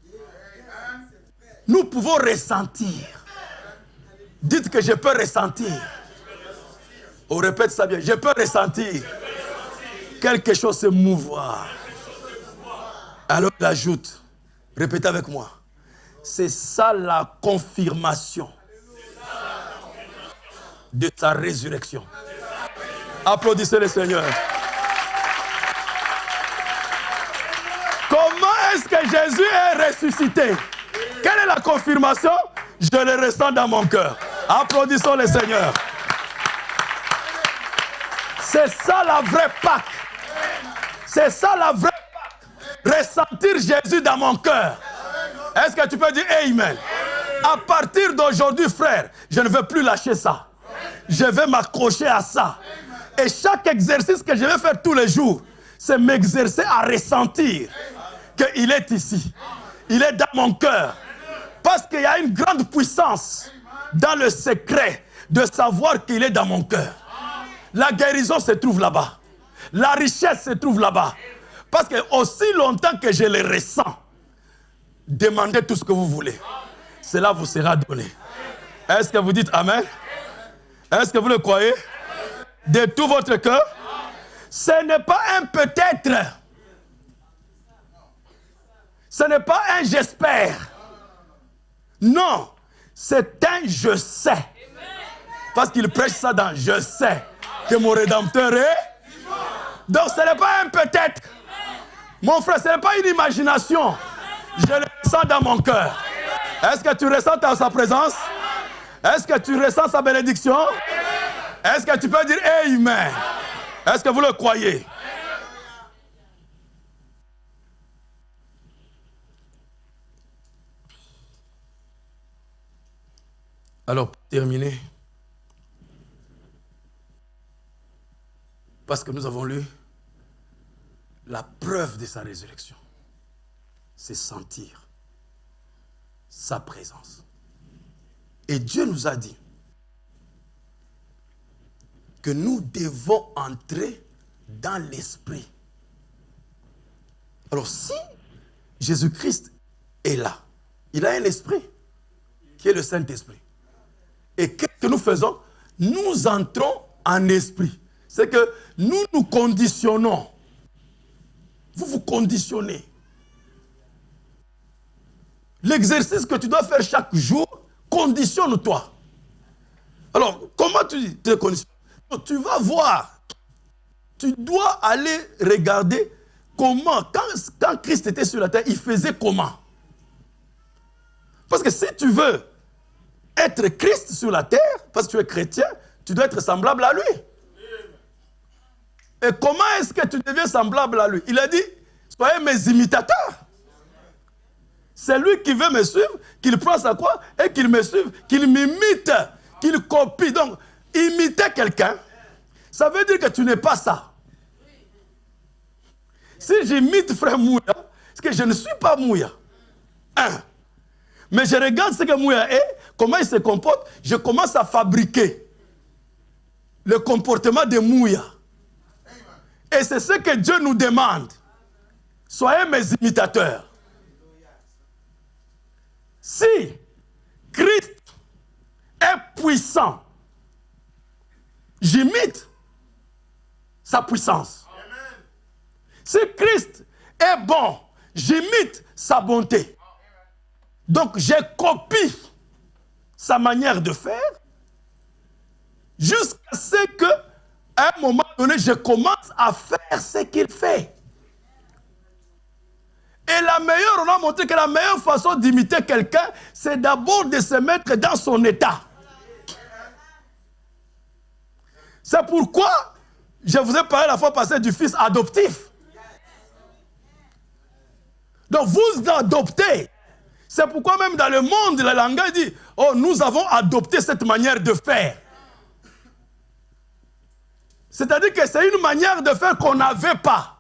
Nous pouvons ressentir. Dites que je peux ressentir. On répète ça bien. Je peux ressentir. Quelque chose se mouvoir. Alors il ajoute, répétez avec moi. C'est ça la confirmation de sa résurrection. Applaudissez le Seigneur. Comment est-ce que Jésus est ressuscité? Quelle est la confirmation? Je le ressens dans mon cœur. Applaudissons le Seigneur. C'est ça la vraie Pâque. C'est ça la vraie Pâque. Ressentir Jésus dans mon cœur. Est-ce que tu peux dire Amen? À partir d'aujourd'hui, frère, je ne veux plus lâcher ça. Je vais m'accrocher à ça. Et chaque exercice que je vais faire tous les jours, c'est m'exercer à ressentir qu'il est ici. Il est dans mon cœur. Parce qu'il y a une grande puissance dans le secret de savoir qu'il est dans mon cœur. La guérison se trouve là-bas. La richesse se trouve là-bas. Parce que aussi longtemps que je le ressens, demandez tout ce que vous voulez. Cela vous sera donné. Est-ce que vous dites Amen? Est-ce que vous le croyez? De tout votre cœur? Ce n'est pas un peut-être. Ce n'est pas un j'espère. Non, c'est un je sais. Parce qu'il prêche ça dans je sais que mon Rédempteur est. Donc ce n'est pas un peut-être. Mon frère, ce n'est pas une imagination. Je le ressens dans mon cœur. Est-ce que tu ressens sa présence? Est-ce que tu ressens sa bénédiction? Est-ce que tu peux dire Amen? Est-ce que vous le croyez? Alors, pour terminer, parce que nous avons lu la preuve de sa résurrection, c'est sentir sa présence. Et Dieu nous a dit que nous devons entrer dans l'esprit. Alors si Jésus-Christ est là, il a un esprit qui est le Saint-Esprit. Et qu'est-ce que nous faisons? Nous entrons en esprit. C'est que nous nous conditionnons. Vous vous conditionnez. L'exercice que tu dois faire chaque jour, conditionne-toi. Alors, comment tu te conditionnes? Tu vas voir. Tu dois aller regarder comment, quand Christ était sur la terre, il faisait comment. Parce que si tu veux être Christ sur la terre, parce que tu es chrétien, tu dois être semblable à lui. Et comment est-ce que tu deviens semblable à lui? Il a dit, soyez mes imitateurs. C'est lui qui veut me suivre, qu'il prend sa croix et qu'il me suive, qu'il m'imite, qu'il copie. Donc, imiter quelqu'un, ça veut dire que tu n'es pas ça. Si j'imite frère Mouya, c'est que je ne suis pas Mouya. Mais je regarde ce que Mouya est, comment il se comporte, je commence à fabriquer le comportement de Mouya. Et c'est ce que Dieu nous demande. Soyez mes imitateurs. Si Christ est puissant, j'imite sa puissance. Si Christ est bon, j'imite sa bonté. Donc je copie sa manière de faire jusqu'à ce qu'à un moment donné, je commence à faire ce qu'il fait. Et la meilleure, on a montré que la meilleure façon d'imiter quelqu'un, c'est d'abord de se mettre dans son état. C'est pourquoi je vous ai parlé la fois passée du fils adoptif. Donc vous adoptez. C'est pourquoi même dans le monde, le langage dit, oh, nous avons adopté cette manière de faire. C'est-à-dire que c'est une manière de faire qu'on n'avait pas.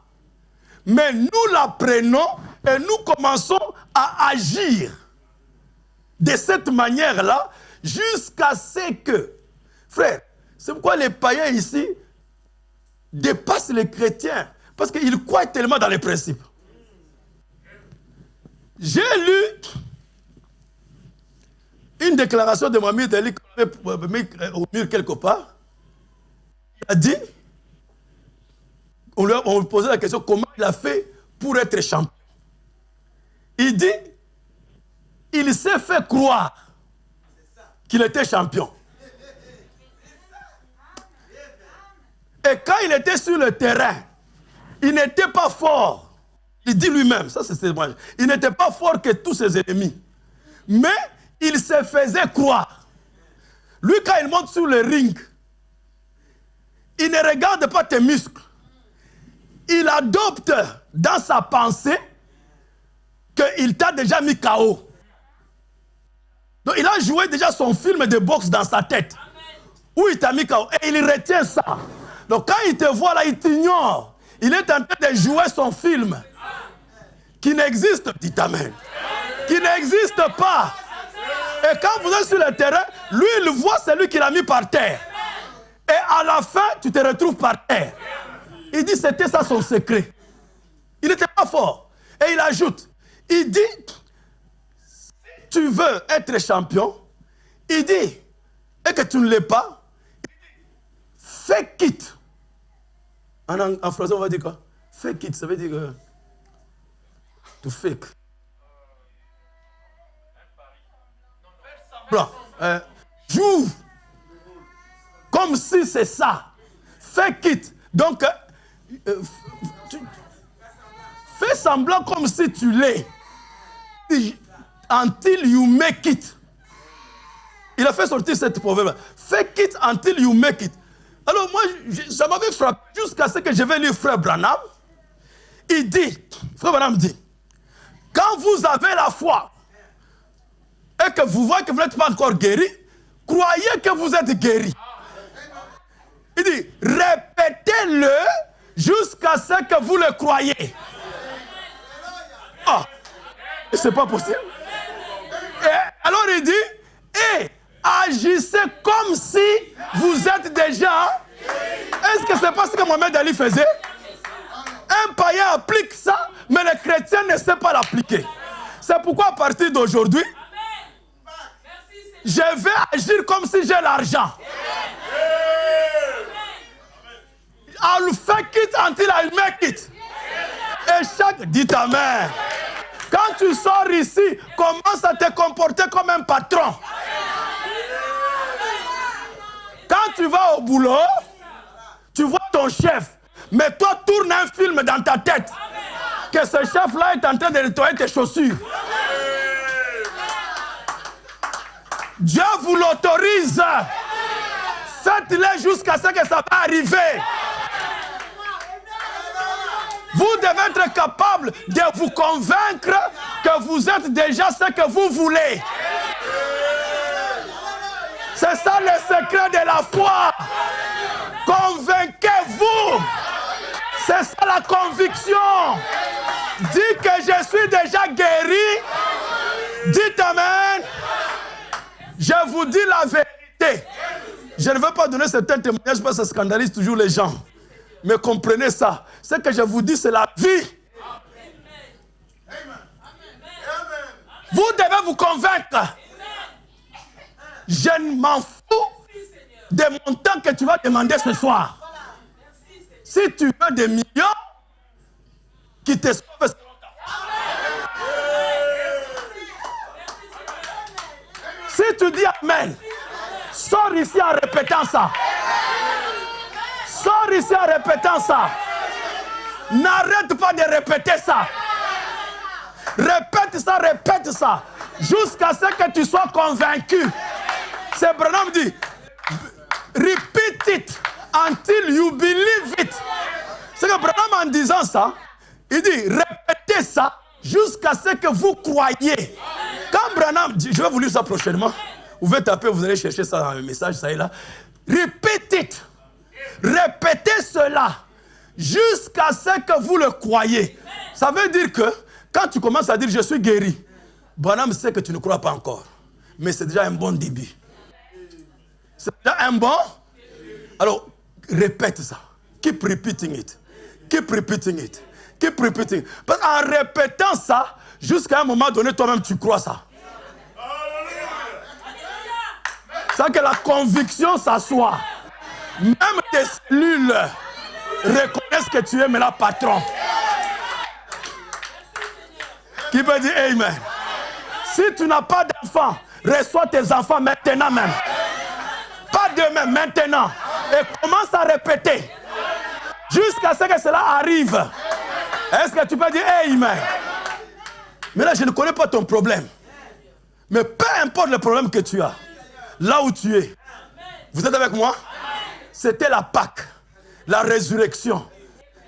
Mais nous la prenons et nous commençons à agir de cette manière-là jusqu'à ce que, frère, c'est pourquoi les païens ici dépassent les chrétiens. Parce qu'ils croient tellement dans les principes. J'ai lu une déclaration de Mohamed Ali au mur quelque part. Il a dit, on lui posait la question, comment il a fait pour être champion. Il dit, il s'est fait croire qu'il était champion. Et quand il était sur le terrain, il n'était pas fort. Il dit lui-même, ça c'est moi. Il n'était pas fort que tous ses ennemis. Mais il se faisait croire. Lui, quand il monte sur le ring, il ne regarde pas tes muscles. Il adopte dans sa pensée qu'il t'a déjà mis KO. Donc il a joué déjà son film de boxe dans sa tête. Où il t'a mis KO. Et il retient ça. Donc quand il te voit là, il t'ignore. Il est en train de jouer son film. Qui n'existe, dit Amen. Qui n'existe pas. Et quand vous êtes sur le terrain, lui il voit celui qui l'a mis par terre. Et à la fin, tu te retrouves par terre. Il dit c'était ça son secret. Il n'était pas fort. Et il ajoute, il dit, si tu veux être champion, il dit, et que tu ne l'es pas, fake it. En français, on va dire quoi? Fake it, ça veut dire to fake. Joue comme si c'est ça. Fake it. Donc, Fais semblant comme si tu l'es. Until you make it. Il a fait sortir cette proverbe. Fake it until you make it. Alors moi, ça m'avait frappé jusqu'à ce que je vais lire Frère Branham. Il dit, Frère Branham dit, quand vous avez la foi et que vous voyez que vous n'êtes pas encore guéri, croyez que vous êtes guéri. Il dit, répétez-le jusqu'à ce que vous le croyez. Ah, c'est pas possible. Et alors il dit, et agissez comme si vous êtes déjà. Est-ce que c'est pas ce que Mohamed Ali faisait? Un païen applique ça, mais le chrétien ne sait pas l'appliquer. C'est pourquoi à partir d'aujourd'hui, je vais agir comme si j'ai l'argent. I'll fake it until I make it. Et chaque... Dites amen. Quand tu sors ici, commence à te comporter comme un patron. Quand tu vas au boulot, tu vois ton chef. Mais toi, tourne un film dans ta tête. Que ce chef-là est en train de nettoyer tes chaussures. Dieu vous l'autorise. Faites-le jusqu'à ce que ça va arriver. Vous devez être capable de vous convaincre que vous êtes déjà ce que vous voulez. C'est ça le secret de la foi. Convainquez-vous. C'est ça la conviction. Dites que je suis déjà guéri. Dites amen. Je vous dis la vérité. Je ne veux pas donner certains témoignages parce que ça scandalise toujours les gens. Mais comprenez ça. Ce que je vous dis, c'est la vie. Vous devez vous convaincre. Je ne m'en fous des montants que tu vas demander ce soir. Si tu veux des millions, qui te sauvent. Si tu dis amen, sors ici en répétant ça. Sors ici en répétant ça. N'arrête pas de répéter ça. Répète ça. Jusqu'à ce que tu sois convaincu. C'est Branham dit, repeat it until you believe it. C'est que Branham en disant ça, il dit, répétez ça jusqu'à ce que vous croyez. Quand Branham dit, je vais vous lire ça prochainement. Vous pouvez taper, vous allez chercher ça dans le message, ça est là. Repeat it. Répétez cela jusqu'à ce que vous le croyez. Ça veut dire que quand tu commences à dire je suis guéri, Branham sait que tu ne crois pas encore. Mais c'est déjà un bon début. C'est déjà un bon. Alors, répète ça. Keep repeating it. Keep repeating it. Keep repeating. Parce qu'en répétant ça, jusqu'à un moment donné, toi-même, tu crois ça. C'est que la conviction s'assoit. Même tes cellules reconnaissent que tu es maintenant patron. Qui peut dire amen? Si tu n'as pas d'enfants, reçois tes enfants maintenant même. Pas demain, maintenant. Et commence à répéter. Jusqu'à ce que cela arrive. Est-ce que tu peux dire amen? Mais là, je ne connais pas ton problème. Mais peu importe le problème que tu as, là où tu es, vous êtes avec moi? C'était la Pâque, la résurrection.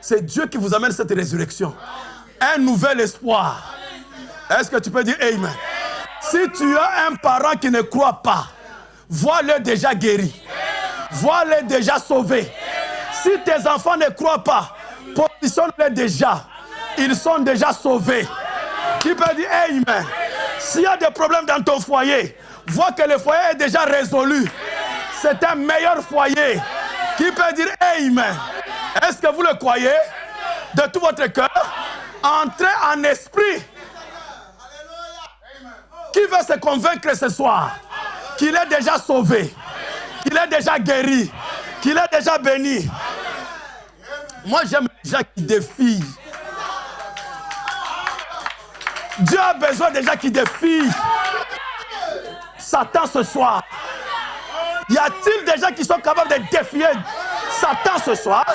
C'est Dieu qui vous amène cette résurrection. Un nouvel espoir. Est-ce que tu peux dire amen? Si tu as un parent qui ne croit pas, vois-le déjà guéri. Vois-le déjà sauvé. Si tes enfants ne croient pas, positionne-les déjà. Ils sont déjà sauvés. Qui peut dire amen? S'il y a des problèmes dans ton foyer, vois que le foyer est déjà résolu. C'est un meilleur foyer. Qui peut dire amen? Est-ce que vous le croyez? De tout votre cœur? Entrez en esprit. Qui veut se convaincre ce soir qu'il est déjà sauvé, qu'il est déjà guéri, qu'il est déjà béni? Moi, j'aime les gens qui défient. Dieu a besoin des gens qui défient Satan ce soir. Y a-t-il des gens qui sont capables de défier Satan ce soir?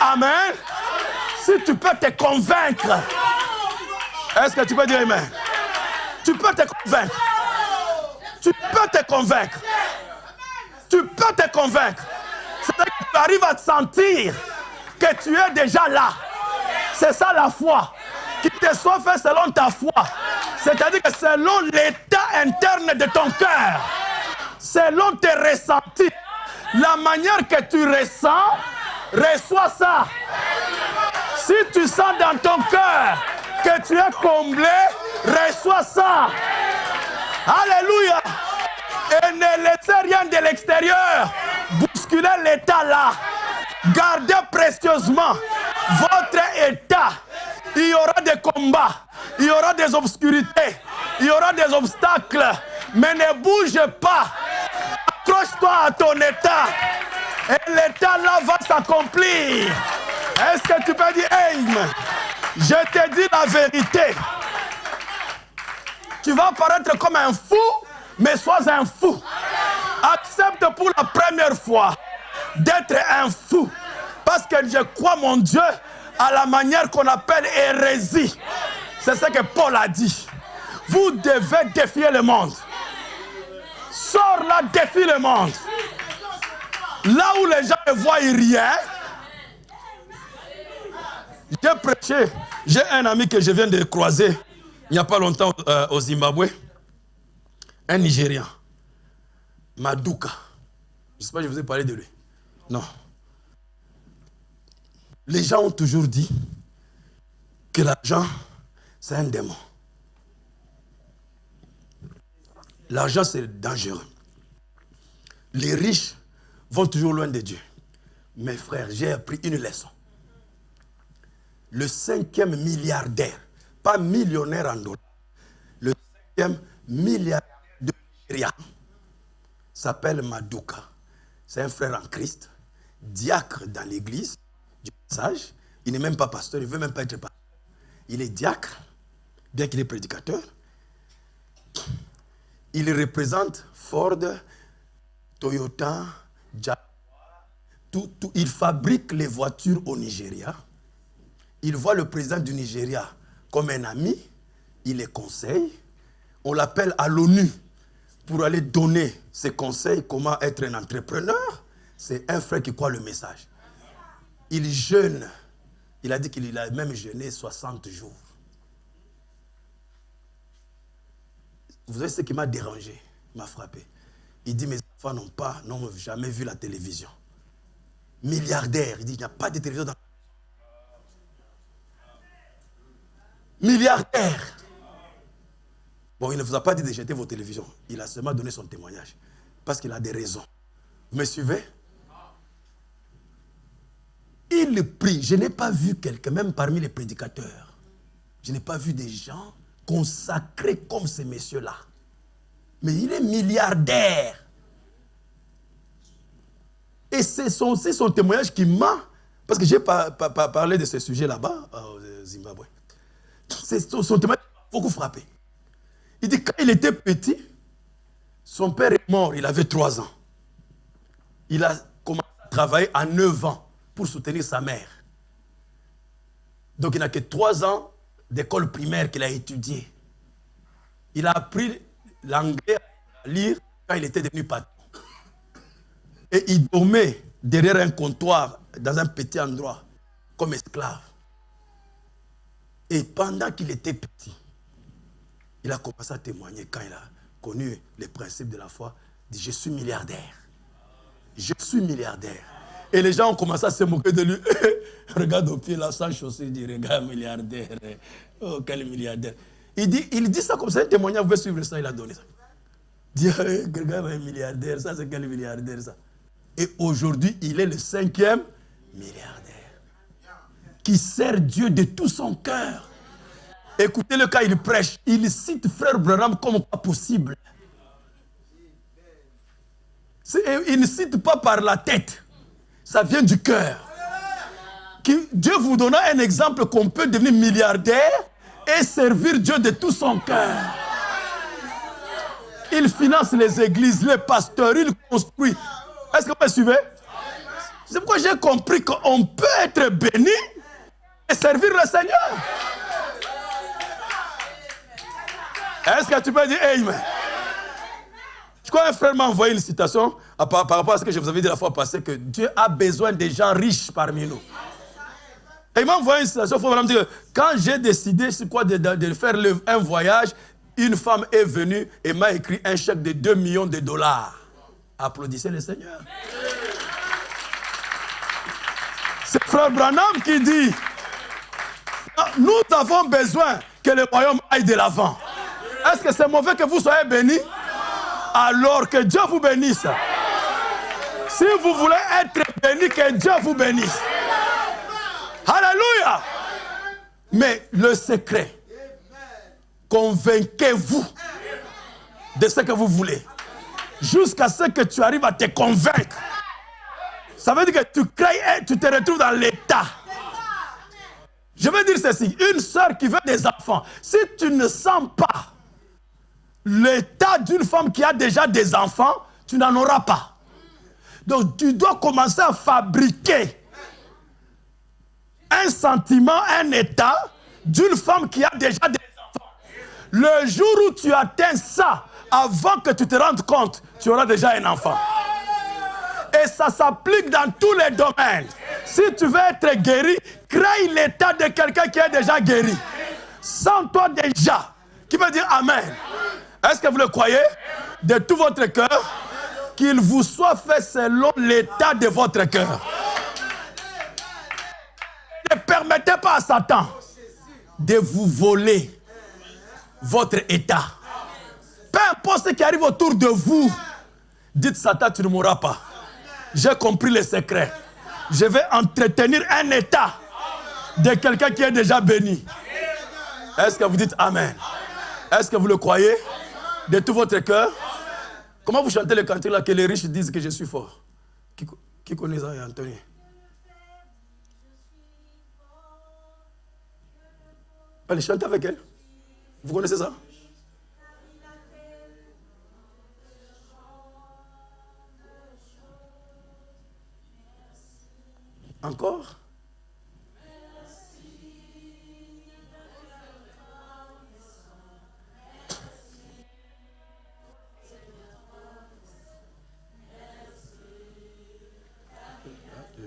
Amen. Si tu peux te convaincre. Est-ce que tu peux dire amen? Tu peux te convaincre. Tu peux te convaincre. Tu peux te convaincre. C'est-à-dire que tu arrives à te sentir que tu es déjà là. C'est ça la foi. Qu'il te soit fait selon ta foi. C'est-à-dire que selon l'état interne de ton cœur, selon tes ressentis, la manière que tu ressens, reçois ça. Si tu sens dans ton cœur que tu es comblé, reçois ça. Alléluia. Et ne laissez rien de l'extérieur bousculer l'état là. Gardez précieusement votre état. Il y aura des combats, il y aura des obscurités, il y aura des obstacles. Mais ne bouge pas. Accroche-toi à ton état. Et l'état là va s'accomplir. Est-ce que tu peux dire amen? Je te dis la vérité. Tu vas paraître comme un fou, mais sois un fou. Accepte pour la première fois d'être un fou. Parce que je crois, mon Dieu, à la manière qu'on appelle hérésie. C'est ce que Paul a dit. Vous devez défier le monde. Sors là, défie le monde. Là où les gens ne voient rien. J'ai prêché. J'ai un ami que je viens de croiser il n'y a pas longtemps au Zimbabwe. Un Nigérian. Maduka. Je ne sais pas si je vous ai parlé de lui. Non. Les gens ont toujours dit que l'argent, c'est un démon. L'argent, c'est dangereux. Les riches vont toujours loin de Dieu. Mes frères, j'ai appris une leçon. Le 5e milliardaire, pas millionnaire en dollars, le 5e milliardaire de Nigeria s'appelle Maduka. C'est un frère en Christ, diacre dans l'église. Du passage, il n'est même pas pasteur, il ne veut même pas être pasteur. Il est diacre, bien qu'il est prédicateur. Il représente Ford, Toyota, Jaguar, tout. Il fabrique les voitures au Nigeria. Il voit le président du Nigeria comme un ami. Il les conseille. On l'appelle à l'ONU pour aller donner ses conseils, comment être un entrepreneur. C'est un frère qui croit le message. Il jeûne. Il a dit qu'il a même jeûné 60 jours. Vous savez ce qui m'a dérangé, m'a frappé. Il dit, mes enfants n'ont jamais vu la télévision. Milliardaire. Il dit, il n'y a pas de télévision dans... Milliardaire. Bon, il ne vous a pas dit de jeter vos télévisions. Il a seulement donné son témoignage. Parce qu'il a des raisons. Vous me suivez? Il prie. Je n'ai pas vu quelqu'un, même parmi les prédicateurs, je n'ai pas vu des gens consacrés comme ces messieurs-là. Mais il est milliardaire. Et c'est son témoignage qui m'a... Parce que j'ai parlé de ce sujet là-bas, au Zimbabwe. C'est son témoignage qui m'a beaucoup frappé. Il dit, quand il était petit, son père est mort, il avait 3 ans. Il a commencé à travailler à 9 ans pour soutenir sa mère. Donc il n'a que 3 ans d'école primaire qu'il a étudié. Il a appris l'anglais à lire quand il était devenu patron. Et il dormait derrière un comptoir dans un petit endroit comme esclave. Et pendant qu'il était petit, il a commencé à témoigner quand il a connu les principes de la foi. Il dit, je suis milliardaire. Je suis milliardaire. Et les gens ont commencé à se moquer de lui. Regarde au pied, là, sans chaussée, il dit, regarde, milliardaire. Oh, quel milliardaire. Il dit ça comme ça, un témoignage, vous pouvez suivre ça, il a donné ça. Il dit, regarde, un milliardaire, ça, c'est quel milliardaire, ça. Et aujourd'hui, il est le 5e milliardaire. Qui sert Dieu de tout son cœur. Écoutez-le quand il prêche. Il cite Frère Branham comme pas possible. Il ne cite pas par la tête. Ça vient du cœur. Dieu vous donna un exemple qu'on peut devenir milliardaire et servir Dieu de tout son cœur. Il finance les églises, les pasteurs, il construit. Est-ce que vous me suivez? C'est pourquoi j'ai compris qu'on peut être béni et servir le Seigneur. Est-ce que tu peux dire Amen? Je crois qu'un frère m'a envoyé une citation par rapport à ce que je vous avais dit la fois passée, que Dieu a besoin des gens riches parmi nous. Et il m'a envoyé une citation, il faut me dire que quand j'ai décidé de faire un voyage, une femme est venue et m'a écrit un chèque de 2 millions de dollars. Applaudissez le Seigneur. C'est frère Branham qui dit, nous avons besoin que le royaume aille de l'avant. Est-ce que c'est mauvais que vous soyez bénis? Alors que Dieu vous bénisse. Si vous voulez être bénis, que Dieu vous bénisse. Alléluia. Mais le secret, convainquez-vous de ce que vous voulez. Jusqu'à ce que tu arrives à te convaincre. Ça veut dire que tu crées et tu te retrouves dans l'état. Je veux dire ceci, une sœur qui veut des enfants, si tu ne sens pas l'état d'une femme qui a déjà des enfants, tu n'en auras pas. Donc tu dois commencer à fabriquer un sentiment, un état d'une femme qui a déjà des enfants. Le jour où tu atteins ça, avant que tu te rendes compte, tu auras déjà un enfant. Et ça s'applique dans tous les domaines. Si tu veux être guéri, crée l'état de quelqu'un qui est déjà guéri. Sens-toi déjà. Qui veut dire Amen? Est-ce que vous le croyez? De tout votre cœur, qu'il vous soit fait selon l'état de votre cœur. Ne permettez pas à Satan de vous voler votre état. Peu importe ce qui arrive autour de vous, dites Satan, tu ne mourras pas. J'ai compris le secret. Je vais entretenir un état de quelqu'un qui est déjà béni. Est-ce que vous dites Amen? Est-ce que vous le croyez? De tout votre cœur. Comment vous chantez le cantique là que les riches disent que je suis fort? Qui connaît ça, Anthony? Allez, chantez avec elle. Vous connaissez ça? Encore?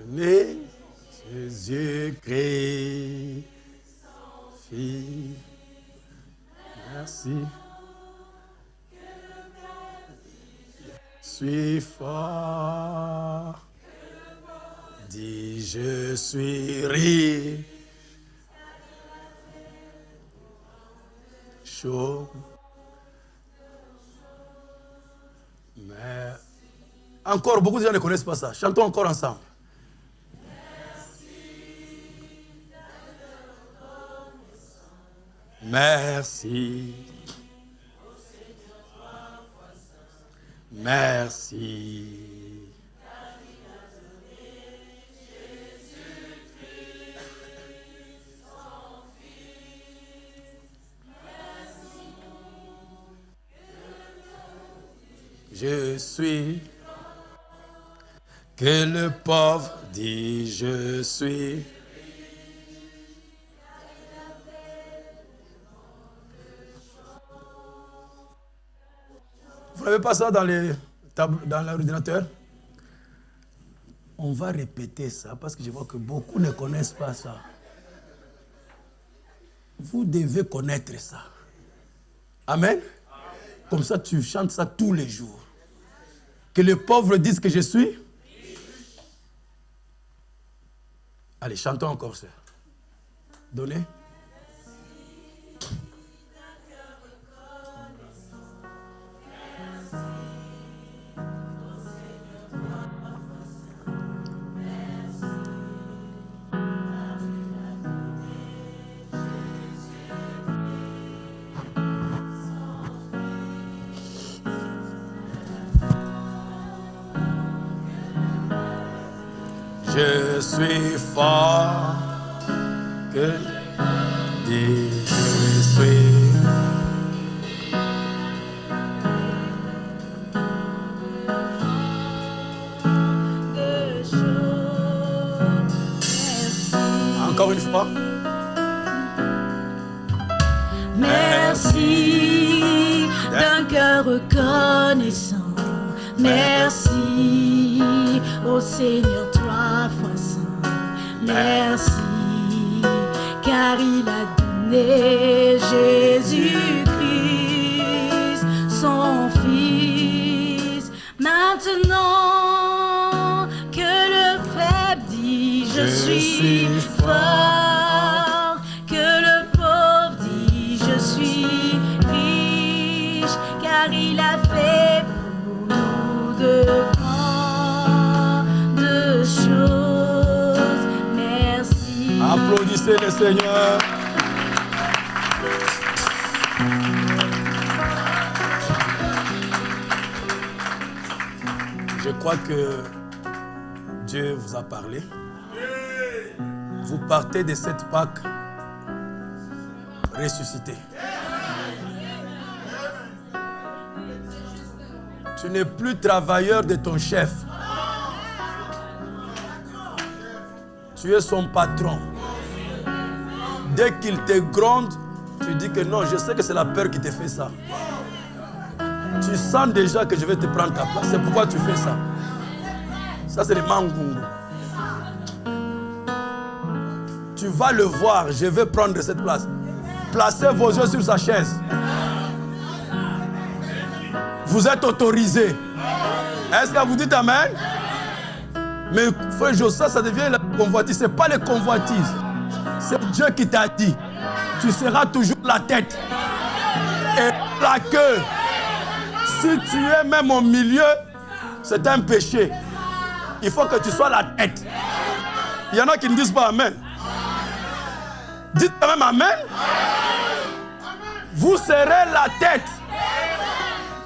Mais Jésus-Christ, merci. Je suis fort. Dis, je suis riche. Chaud. Mais encore, beaucoup de gens ne connaissent pas ça. Chantons encore ensemble. Merci. Merci. Je suis. Que le pauvre dit je suis. Vous n'avez pas ça dans l'ordinateur? On va répéter ça parce que je vois que beaucoup ne connaissent pas ça. Vous devez connaître ça. Amen. Comme ça, tu chantes ça tous les jours. Que les pauvres disent que je suis. Allez, chantons encore ça. Donnez. Je suis fort, que dis je suis. De choses Encore une fois. Merci d'un cœur reconnaissant. Merci au Seigneur 3 fois saint. Merci car il a donné Jésus-Christ, son Fils. Maintenant que le faible dit je suis fort, que le pauvre dit je suis riche, car il a fait pour nous de grandes choses. Merci. Applaudissez le Seigneur. Je crois que Dieu vous a parlé. Vous partez de cette Pâque ressuscité. Tu n'es plus travailleur de ton chef. Tu es son patron. Dès qu'il te gronde, tu dis que non, je sais que c'est la peur qui te fait ça. Tu sens déjà que je vais te prendre ta place. C'est pourquoi tu fais ça. Ça, c'est le mangungu. Tu vas le voir, je vais prendre cette place. Placez vos yeux sur sa chaise. Vous êtes autorisés. Est-ce que vous dites Amen? Mais frère Joseph, ça devient la convoitise. Ce n'est pas les convoitises. C'est Dieu qui t'a dit. Tu seras toujours la tête et la queue. Si tu es même au milieu, c'est un péché. Il faut que tu sois la tête. Il y en a qui ne disent pas Amen. Dites quand même Amen. Vous serez la tête.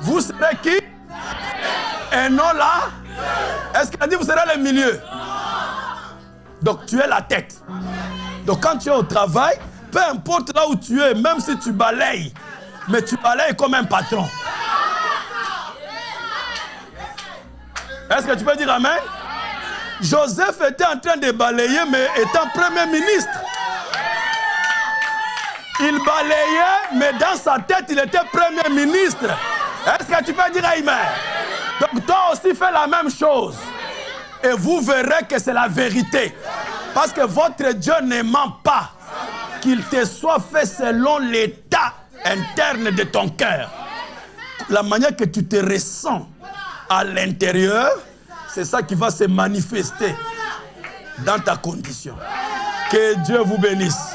Vous serez qui? Et non là. Est-ce qu'il a dit vous serez le milieu? Donc tu es la tête. Donc quand tu es au travail, peu importe là où tu es, même si tu balayes, mais tu balayes comme un patron. Est-ce que tu peux dire Amen? Joseph était en train de balayer, mais étant premier ministre. Il balayait, mais dans sa tête, il était premier ministre. Est-ce que tu peux dire Amen? Donc toi aussi fais la même chose. Et vous verrez que c'est la vérité. Parce que votre Dieu ne ment pas. Qu'il te soit fait selon l'état interne de ton cœur. La manière que tu te ressens à l'intérieur, c'est ça qui va se manifester dans ta condition. Que Dieu vous bénisse.